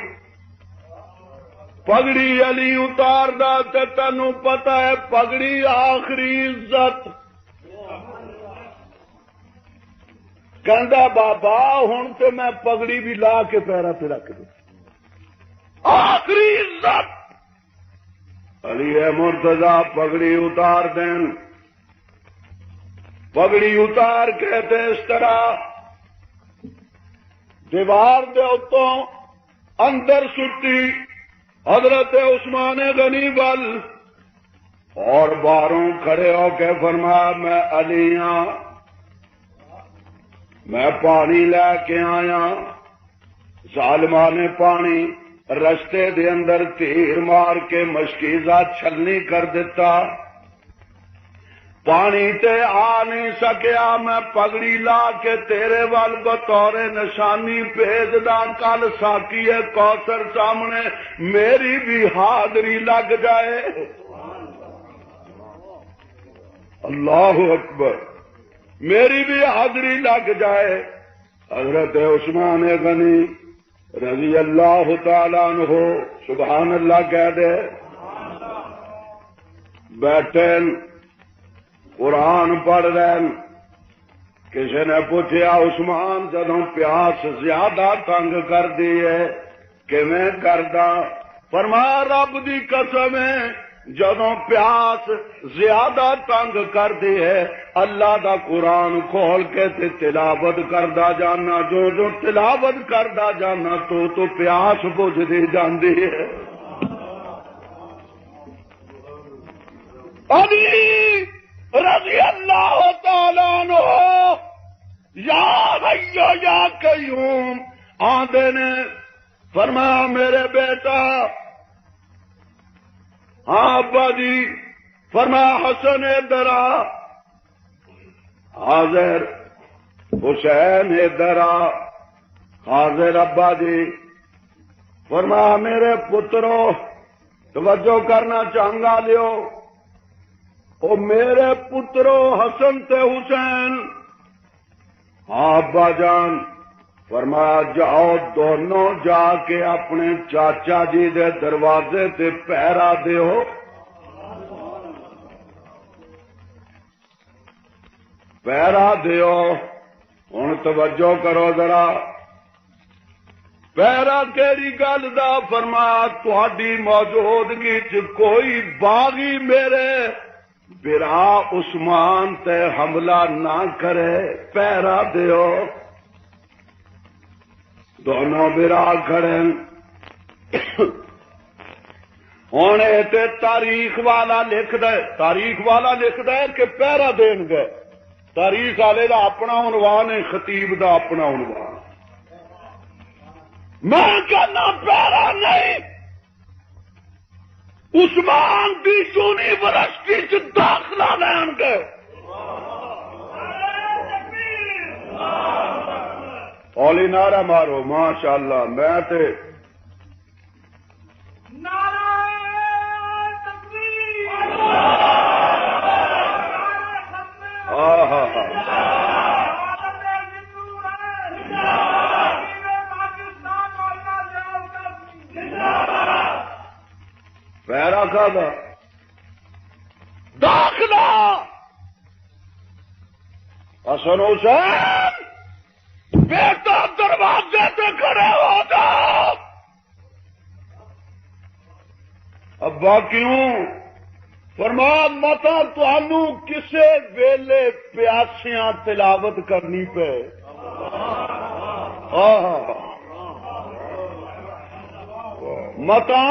پگڑی علی اتاردا تے تینوں پتہ ہے پگڑی آخری عزت۔ کہندا بابا ہن تے میں پگڑی بھی لا کے پیرا تے رکھ دوں، آخری عزت۔ علی مرتضی پگڑی اتار دین، پگڑی اتار کے تے اس طرح دیوار دے اتوں اندر سٹی، حضرت عثمان غنی ول اور باہروں کھڑے ہو کے فرمایا میں علی ہاں، میں پانی لے کے آیا۔ ظالماں نے پانی رستے دے اندر تیر مار کے مشکیزہ چھلنی کر دیتا، پانی تے آ نہیں سکیا۔ میں پگڑی لا کے تیرے وال بطور نشانی بھیجدا، کل ساقی کوثر سامنے میری بھی حاضری لگ جائے۔ اللہ اکبر، میری بھی حاضری لگ جائے۔ حضرت عثمان غنی رضی اللہ تعالیٰ عنہ سبحان اللہ کہہ دے، بیٹھے قرآن پڑھ رہے، کسی نے پوچھا عثمان جدوں پیاس زیادہ تنگ کر دی ہے کیویں کردا؟ فرمایا رب دی قسم ہے جدوں پیاس زیادہ تنگ کر دی ہے اللہ دا قرآن کھول کے تے تلاوت کردا جانا، جو جو تلاوت کردا جانا تو پیاس بجھدی جاندی ہے۔ علی رضی اللہ تعالیٰ عنہ یا حی یا قیوم آندے نے، فرمایا میرے بیٹا، ہاں ابا جی، فرمایا حسن ادھر آ، حاضر حسین ادھر آ، حاضر ابا جی۔ فرمایا میرے پترو توجہ کرنا چاہنگا لیو، او میرے پترو حسن تے حسین۔ ہاں ابا جان۔ فرمایا جاؤ دونوں جا کے اپنے چاچا جی دے دروازے تے پہرا دیو، پہرا دیو۔ ہن توجہ کرو ذرا، پہرا کیڑی گل دا؟ فرمایا تہاڈی موجودگی چ کوئی باغی میرے برا عثمان تے حملہ نہ کرے، پہرا دیو۔ دونوں برا کھڑے ہوں تے تاریخ والا لکھ دے، تاریخ والا لکھ دے کہ پہرا دین گئے، تاریخ والے دا اپنا عنوان ہے، خطیب دا اپنا عنوان۔ میں کہنا پہرا نہیں، عثمان دی یونیورسٹی چ داخلہ لین گئے۔ اولی نعرہ مارو ماشاء اللہ۔ میں تے پیرا کا داخلہ حسن حسین بیٹا دروازے پہ کھڑے ہو جاؤ۔ ابا کیوں؟ فرمایا متا تانوں کسے ویلے پیاسیاں تلاوت کرنی پے، متا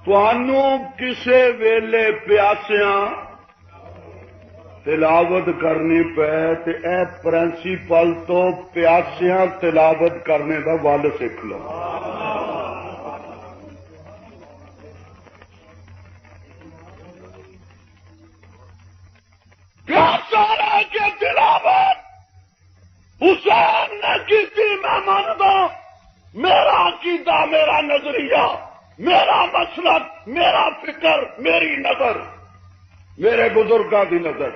تانوں کسے ویلے پیاسیاں تلاوت کرنی پے، تے اے پرنسپل تو پیاسیاں تلاوت کرنے دا ول سکھ لو۔ پیاسا رہ کے تلاوت حسین نے کی، میں مانتا، میرا عقیدہ، میرا نظریہ، میرا مسلک، میرا فکر، میری نظر، میرے بزرگاں دی نظر۔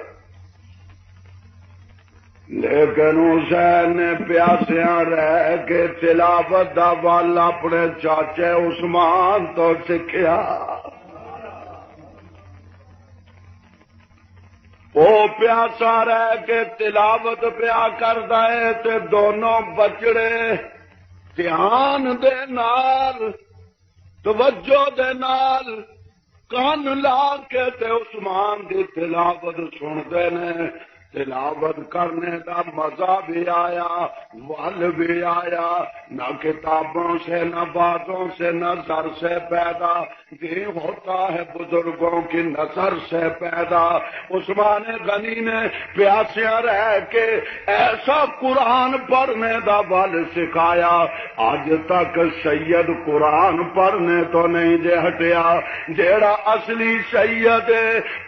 لیکن حسین نے پیاسیاں رہ کے تلاوت دا ول اپنے چاچے عثمان تو سیکھیا۔ وہ پیاسا رہ کے تلاوت پیا کردا ہے تے دونوں بچڑے دھیان دے نال، توجہ دے نال کان لا کے تے عثمان دی تلاوت سنتے نے۔ تلاوت کرنے کا مزہ بھی آیا، ول بھی آیا، نہ کتابوں سے نہ باتوں سے نظر سے پیدا، یہ ہوتا ہے بزرگوں کی نظر سے پیدا۔ عثمان غنی نے پیاسیا رہ کے ایسا قرآن پڑھنے دا ول سکھایا، آج تک سید قرآن پڑھنے تو نہیں جے ہٹیا۔ جیڑا اصلی سید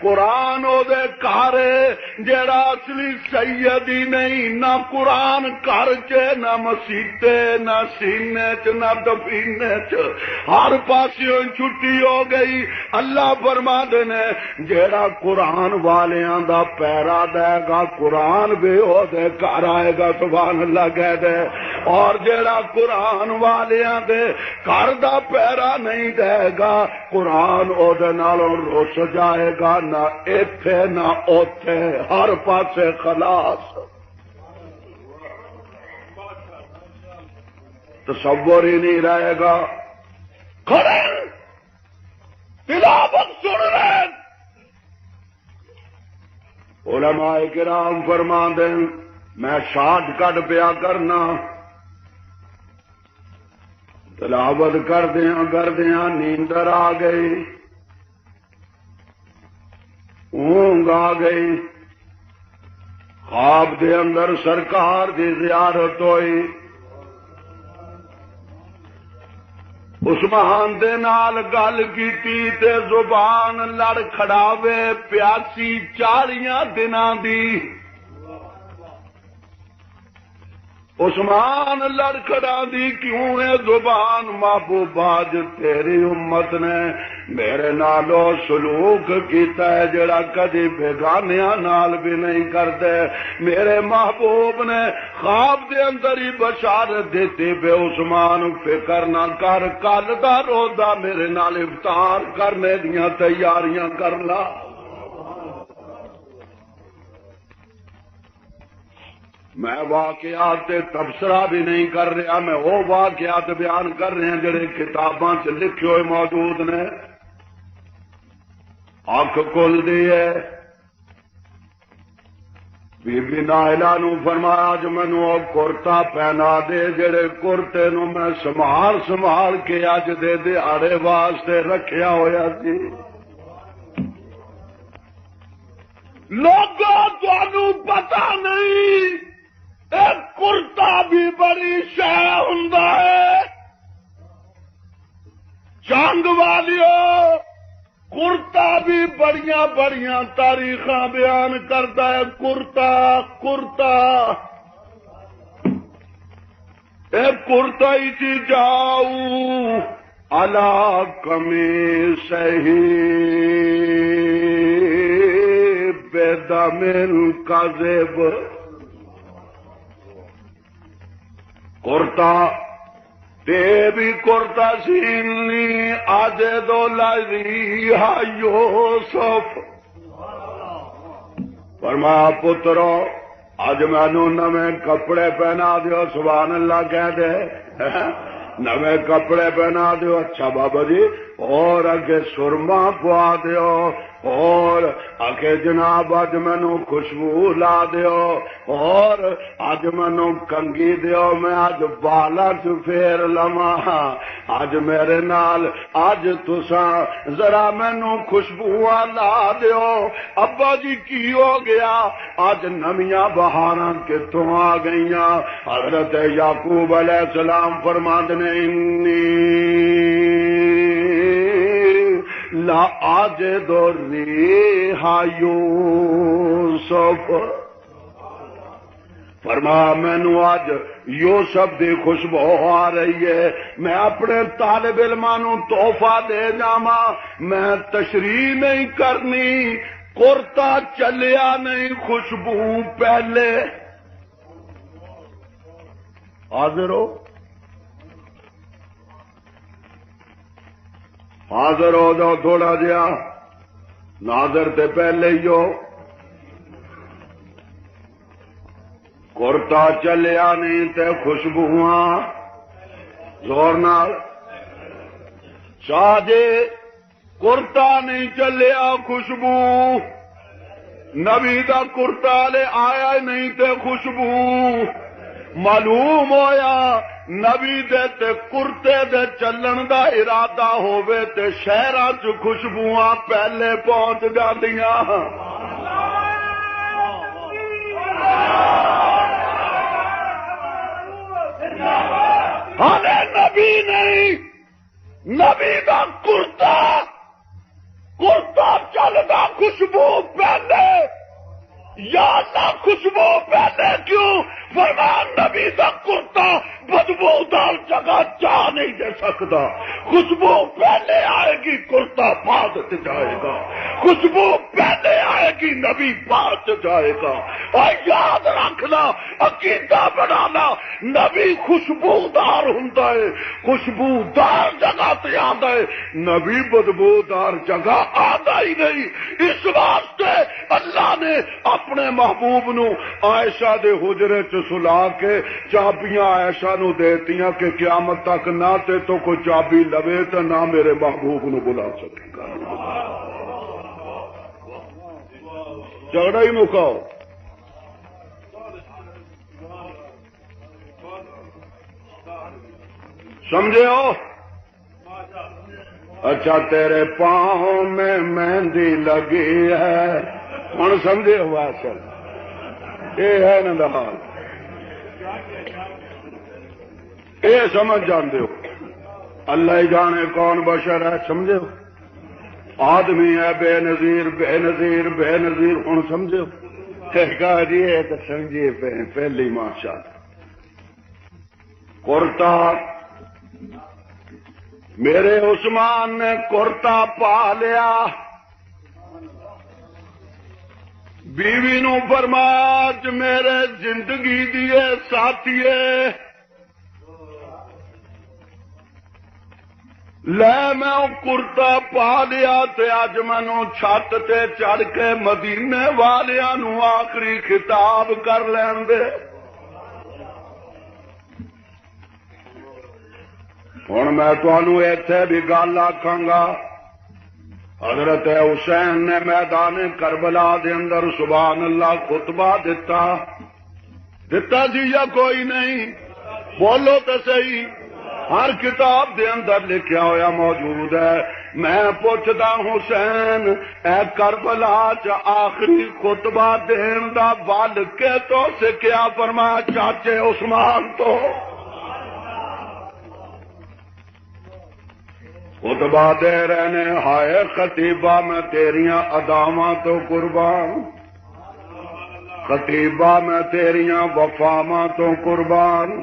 قرآن او دے کارے، جیڑا اصلی سیدی نہیں، نہ قرآن کر چے نہ مسیتے نہ سینے چ نہ دفینے چ، ہر پاسیوں چھٹی ہو گئی۔ اللہ فرما دینے جیڑا قرآن والیاں دا پیرا دے گا، قرآن بھی او دے گھر آئے گا، سبحان اللہ کہہ دے۔ اور جیڑا قرآن والیاں دے گھر دا پیرا نہیں دے گا، قرآن او دے نالوں رس جائے گا، نہ ایتھے نہ اوتھے، ہر پاسے خلاص۔ تصور ہی نہیں رہے گا، کھڑے تلاوت سن رہے۔ علماء کرام فرما دیں میں شارٹ کٹ پیا کرنا، تلاوت کردیاں نیندر آ گئی، اونگ آ گئی، خواب دے اندر سرکار دی زیارت ہوئی، عثمان دے نال گل کیتی تے زبان لڑ کھڑاوے پیاسی 40 دناں دی۔ عثمان لڑکھڑا دی کیوں ہے زبان، محبوب آج تیری امت نے میرے نالو سلوک کیتا ہے جڑا کدی بیگانیاں نال بھی نہیں کرتے۔ میرے محبوب نے خواب دے اندر ہی بشارت دیتی بے عثمان فکر نہ کر، کل دا روزہ میرے نال افطار کرنے دیاں تیاریاں کر لا۔ میں واقعات تبصرہ بھی نہیں کر رہا، میں وہ واقعات بیان کر رہے ہیں جڑے کتاباں چ لکھے ہوئے موجود نے۔ اکھ کھل دی ہے، بی بی نائلہ نو فرمایا جو مینوں او کرتا پہنا دے جڑے کرتے نو میں سنبھال کے اج دے دیہاڑے واسطے رکھیا ہویا سی۔ لوگوں تانوں پتہ نہیں ایک کرتا بھی بڑی شے ہوندا ہے، جنگ والیو کرتا بھی بڑیاں بڑیاں تاریخاں بیان کرتا ہے۔ کرتا ایک کرتا ہی تھی جاؤ علا کمی سہی بے دمن کذب، کرتا تے بھی کرتا سینی آج دو لذی یوسف، فرمایا پترو اج مینوں نویں کپڑے پہنا دیو، سبحان اللہ کہہ دے، نویں کپڑے پہنا دیو۔ اچھا بابا جی، اور اگے سرما پوا دیو، اور اگے جناب اج مینوں خوشبو لا دیو، اور اج مینوں کنگھی دیو، میں اج بالا چ پھیر لواں، اج میرے نال اج تساں ذرا مینوں خوشبو لا دیو۔ ابا جی کی ہو گیا؟ اج نمیاں بہاراں کتوں آ گئیاں؟ حضرت یعقوب علیہ السلام فرماندے نے انی لا آج دو ریحا یوسف، فرمایا مینوں اج یوسف دی خوشبو آ رہی ہے، میں اپنے طالب علماں نوں تحفہ دے جاواں، میں تشریح نہیں کرنی، کرتا چلیا نہیں خوشبو پہلے۔ حاضر ہو؟ حاضر ہو جاؤ تھوڑا جہا، ناظر تے پہلے ہی ہو۔ کرتا چلیا نہیں تے خوشبواں زور نال شاہ جے، کرتا نہیں چلیا خوشبو نبی دا کرتا لے آیا نہیں تے خوشبو معلوم ہویا نبی دے تے کرتے دے چلن دا ارادہ ہووے تے شہراں چ خوشبواں پہلے پہنچ جاندیاں ہاں نبی نہیں نبی دا کرتا چلدا خوشبو پہلے یا اللہ خوشبو پہلے کیوں فرمان نبی دا کرتا بدبودار جگہ جا نہیں دے سکتا خوشبو پہلے آئے گی کرتا بعد جائے گا خوشبو پہلے آئے گی نبی بعد جائے گا اور یاد رکھنا عقیدہ بنانا نبی خوشبودار ہوندا ہے خوشبودار جگہ تے آندا ہے نبی بدبودار جگہ آندا ہی نہیں اس واسطے اللہ نے اپنے محبوب نو عائشہ دے حجرے چ سلا کے چابیاں عائشہ نو دیتیاں کہ قیامت تک نہ تے تو کوئی چابی لوے تے نہ میرے محبوب نو بلا سکے گا جھگڑا ہی مکاؤ سمجھے ہو اچھا تیرے پاؤں میں مہندی لگی ہے ہوں سمجھے ہو اصل یہ ہے نا حال یہ سمجھ جانتے ہو اللہ ہی جانے کون بشر ہے سمجھے ہو آدمی ہے بے نظیر بے نظیر بے نظیر ہوں سمجھے ہو کہا جی یہ تو سمجھیے پہلی ماشاء کرتا میرے عثمان نے کرتا پا لیا بیوی نو فرمایا میرے زندگی دیے ساتھیے لے میں کرتا پا لیا تے اج مینوں چھت تے چڑھ کے مدینے والیاں نو آخری خطاب کر لین دے ہن میں تانوں ایتھے بھی گل آکھاں گا حضرت حسین نے میدان کربلا دے اندر سبحان اللہ خطبہ دتا سی یا کوئی نہیں بولو تو صحیح ہر کتاب دے اندر لکھیا ہویا موجود ہے میں پوچھدا حسین اے کربلا چ آخری خطبہ دین دا ول کے تو سکھیا فرمایا چاچے عثمان تو خطبہ دے رہنے ہائے خطیبہ میں تیریاں اداواں تو قربان خطیبہ میں تیریاں وفاواں تو قربان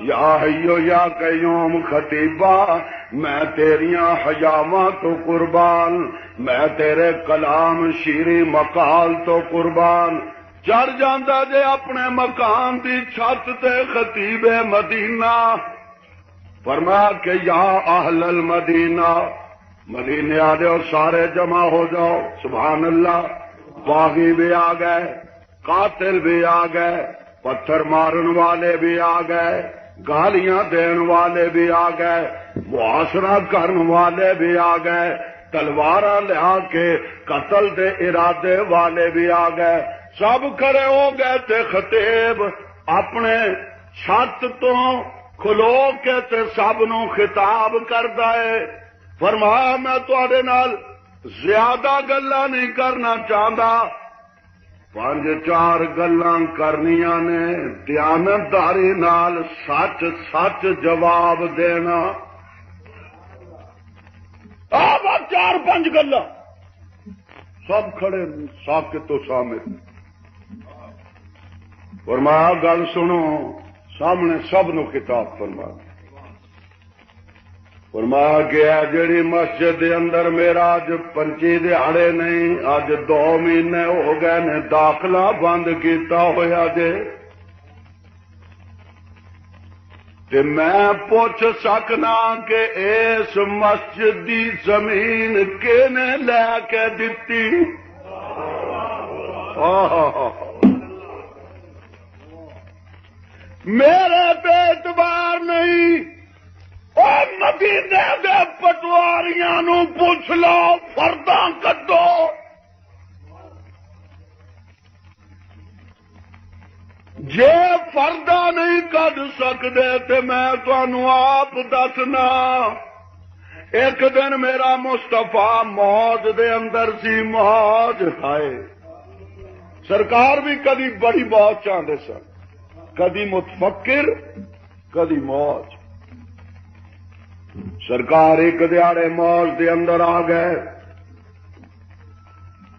یا حیو یا قیوم خطیبہ میں تیریاں حیاواں تو قربان میں تیرے کلام شیری مقال تو قربان چڑھ جاندا جے اپنے مکان دی چھت تے خطیب مدینہ فرمایا کہ یا اہل المدینہ مدینے آ جاؤ سارے جمع ہو جاؤ سبحان اللہ باغی بھی آ گئے قاتل بھی آ گئے پتھر مارن والے بھی آ گئے گالیاں دین والے بھی آ گئے محاصرہ کرن والے بھی آ گئے تلواراں لیا کے قتل دے ارادے والے بھی آ گئے سب کھڑے ہو گئے تے خطیب اپنے چھت تو کھلو کے تے سب نو خطاب کردا ہے فرمایا میں تواڈے نال زیادہ گلاں نہیں کرنا چاہتا 5-4 گلاں کرنیاں نے دیانتداری نال سچ سچ جواب دینا 4-5 گلاں سب کھڑے ساکت تو سامت فرمایا گل سنو سامنے سب نو خطاب فرمایا گیا جڑی مسجد دے اندر میرا اج 25 دہاڑے نہیں اج 2 مہینے ہو گئے نے داخلہ بند کیتا ہویا جے تے میں پوچھ سکنا کہ اس مسجد دی زمین کینے لے کے دتی میرے پہ اعتبار نہیں اور مدینے دے پٹواریاں نو پوچھ لو فرداں کڈو پردہ نہیں کڈ سکدے تے میں تانوں آپ دسنا ایک دن میرا مصطفیٰ موج دے اندر سی موج ہائے سرکار بھی کدی بڑی موج چاہتے سن کدی متفکر کدی موج سرکار ایک دیاڑے موج دے اندر آ گئے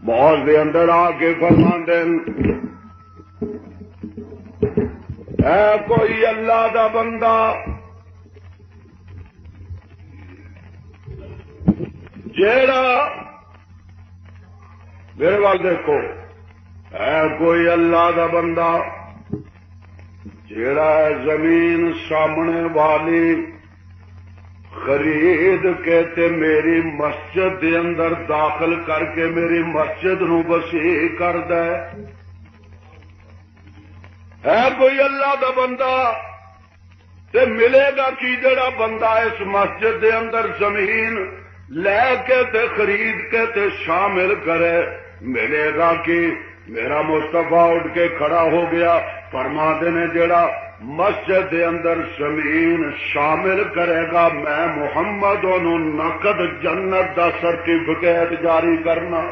موج دے اندر آ کے فرماندے اے کوئی اللہ دا بندہ جیڑا میرے وال دیکھو اے کوئی اللہ دا بندہ جیڑا زمین سامنے والی خرید کے تے میری مسجد دے اندر داخل کر کے میری مسجد نو وسیع کر دے ہے کوئی اللہ دا بندہ تے ملے گا کی جڑا بندہ اس مسجد دے اندر زمین لے کے تے خرید کے تے شامل کرے ملے گا کی میرا مصطفیٰ اٹھ کے کھڑا ہو گیا فرما دینے جڑا مسجد دے اندر زمین شامل کرے گا میں محمد انہوں نقد جنت دا سرٹیفکیٹ جاری کرنا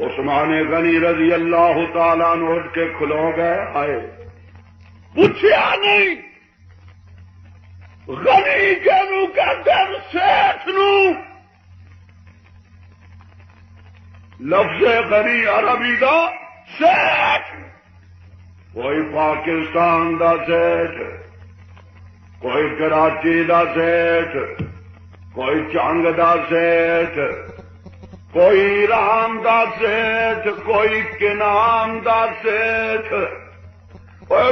عثمان غنی رضی اللہ تعالیٰ عنہ اٹھ کے کھلو گئے آئے پوچھیا نہیں غنی کے نو کہتے ہیں سیٹھ نو لفظ غنی عربی دا سیٹھ کوئی پاکستان دا سیٹھ کوئی کراچی دا سیٹھ کوئی چنگ دا سیٹھ کوئی ایران دا سیٹھ کوئی کنان دا سیٹھ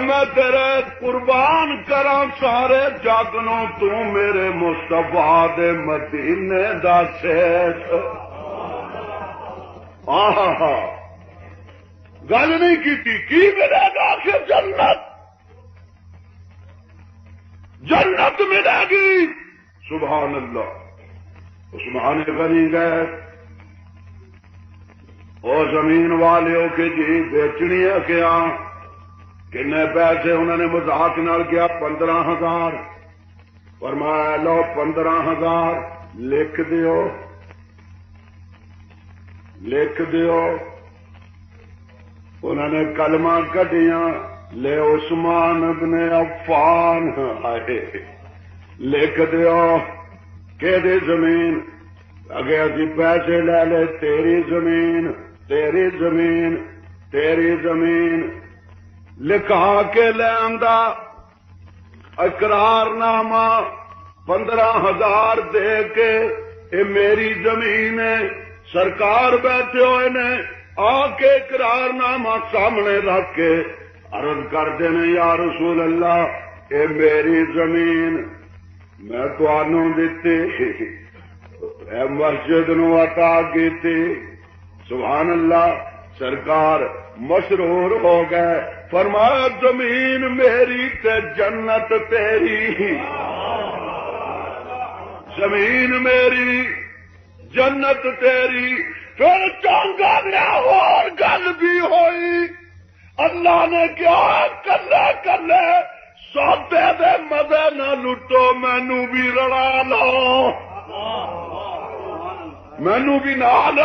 میں تیرے قربان کراں سارے جگ نو تو میرے مصطفیٰ دے مدینے دا سیٹھ گل نہیں کی ملے گا آخر جنت جنت ملے گی سبحان اللہ عثمان غنی گئے اور زمین والے کے جی بیچنی ہے کیا کنے پیسے انہوں نے مذاق نال کیا 15,000 فرمایا لو 15,000 لکھ دیو انہوں نے کلمہ کٹیاں لے عثمان ابن عفان آئے لکھ دیو کہ دے زمین اگے اسی پیسے لے لے تیری زمین تیری زمین تیری زمین لکھا کے لے آندا اقرار نامہ 15,000 دے کے اے میری زمین ہے سرکار بیٹھے ہوئے نے آ کے اقرار نامہ سامنے رکھ کے عرض کر دینے یا رسول اللہ اے میری زمین میں تو آنوں دیتی اے مسجد نو عطا کیتی سبحان اللہ سرکار مشرور ہو گئے فرمایا زمین میری تے جنت تیری زمین میری جنت تیری پھر چانگا لیا اور گل بھی ہوئی اللہ نے کیا کلے کلے سودے دے مزے نہ لٹو مینو بھی رلا لو مینو بھی نال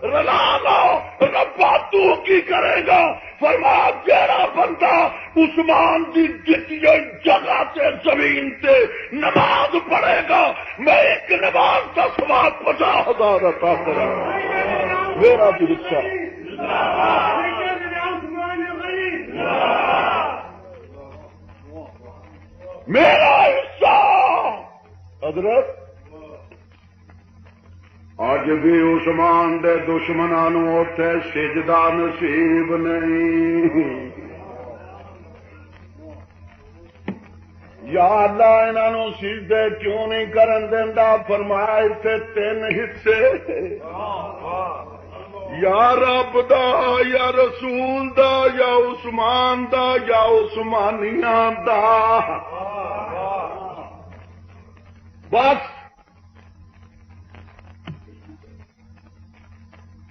رلا لو ربا تو کی کرے گا فرمایا جیڑا بندہ عثمان دی دتی جگہ تے زمین تے نماز پڑھے گا میں ایک نماز کا ثواب 50,000 عطا کروں میرا بھی حصہ میرا حصہ حضرت اج بھی عثمان دے دشمناں نوں اوتھے سجدہ نصیب نہیں یا اللہ انہاں نوں سجدے کیوں نہیں کرن دیندا فرمایا ایتھے 3 حصے یا رب دا یا رسول دا یا عثمان دا یا عثمانیاں دا بس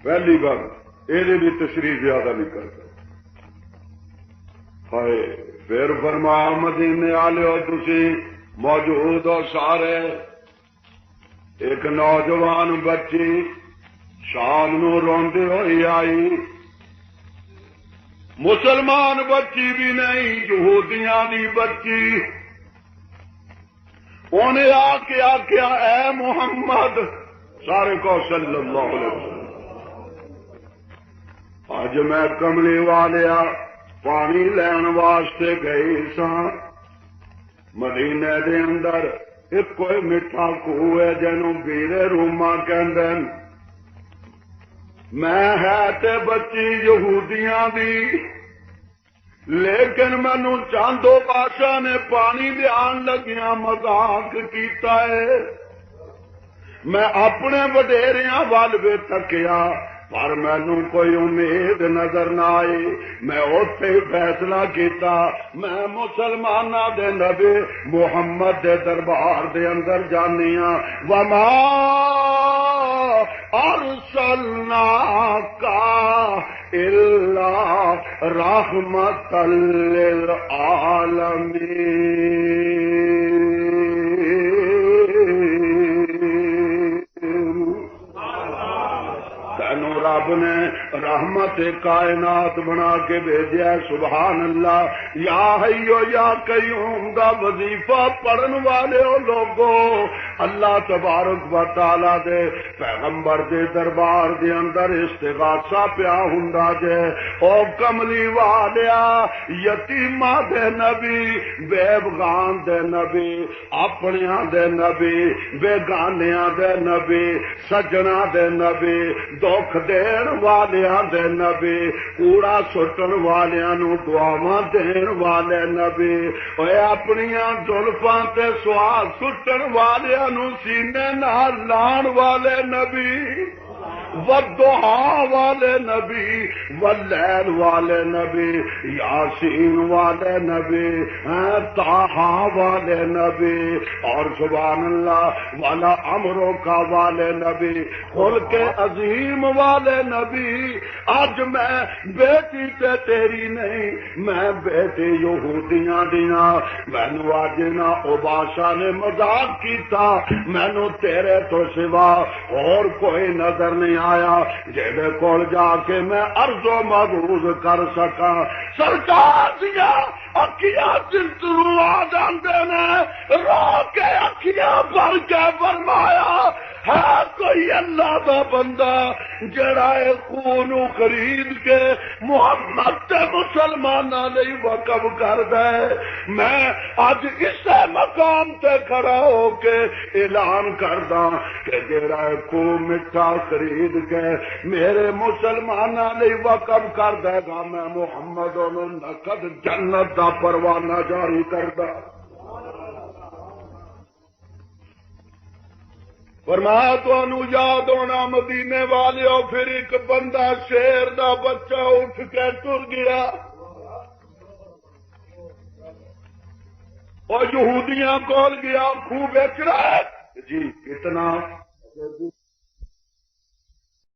پہلی بار یہ بھی تشریح زیادہ نہیں کرتا پھر فرمایا مدینے والے تسی موجود ہو سارے. ایک نوجوان بچی شام نو روندی ہوئی آئی. مسلمان بچی بھی نہیں، یہودیاں دی بچی. انہیں آ کے آخیا اے محمد، سارے کو صلی اللہ علیہ وسلم، اج میں کملی والیا پانی لین واسطے گئی سا. مدینے دے اندر ایک کوئی میٹھا خوہ ہے جنوں بیرے روما کہندے. میں ہے تے بچی یہودیاں دی، لیکن مینوں چاندو بادشاہ نے پانی دیان لگیاں مذاق کیتا ہے. میں اپنے وڈیریاں وال وے تکیا پر مینوں کوئی امید نظر نہ آئی. میں اوتھے فیصلہ کیتا میں مسلماناں دے نبی محمد دے دربار دے اندر جانی ہاں. وما ارسلناک الا رحمۃ للعالمین. رب نے رحمت کائنات بنا کے بھیجا. سبحان اللہ. یا حیو یا قیوم دا وظیفہ پڑھن والے ہو لوگو، اللہ تبارک و تعالی دے پیغمبر دے دربار دے اندر استغاثہ پیا ہوندا جے. او کملی والیا یتیماں دے نبی، بیگان دے نبی، اپنیاں دے نبی، بیگانیاں دے نبی، سجنا دے نبی، دکھ دین والیاں دے نبی، کوڑا سٹن والیاں نو دعاواں دین والے نبی، اوے اپنیاں زلفاں تے سواد سٹن والیاں نو سینے نال لان والے نبی، والضحا والے نبی، واللیل والے نبی، یاسین والے نبی، طٰہٰ والے نبی، اور سبحان اللہ والا امروں کا والے نبی، خلق عظیم والے نبی. اج میں بیٹی تے تیری نہیں، میں بیٹی یہودیاں دیاں. مینوں اج نہ او بادشاہ نے مذاق کیتا، مینوں تیرے تو سوا اور کوئی نظر نہیں آیا جہدے کول جا کے میں عرض و معروض کر سکاں. سرکار دیا اکھیاں تلترو آ جاندے نے، رو کے اکھیاں بھر کے فرمایا ہے کوئی اللہ دا بندہ جڑا اے خون خرید کے محمد تے مسلماناں لئی وقف کر دے. میں اج اس مقام تے کھڑا ہو کے اعلان کردا کہ جڑا خون مٹھا خرید کے میرے مسلماناں لئی وقف کر دے گا، میں محمد انہوں نقد جنت دا پروانہ جاری کردا. فرمایا تانوں یاد ہونا مدینے والےو، پھر ایک بندہ شیر دا بچہ اٹھ کے ٹر گیا. اور یہودیاں کول گیا، خوب بیچ رہا ہے جی کتنا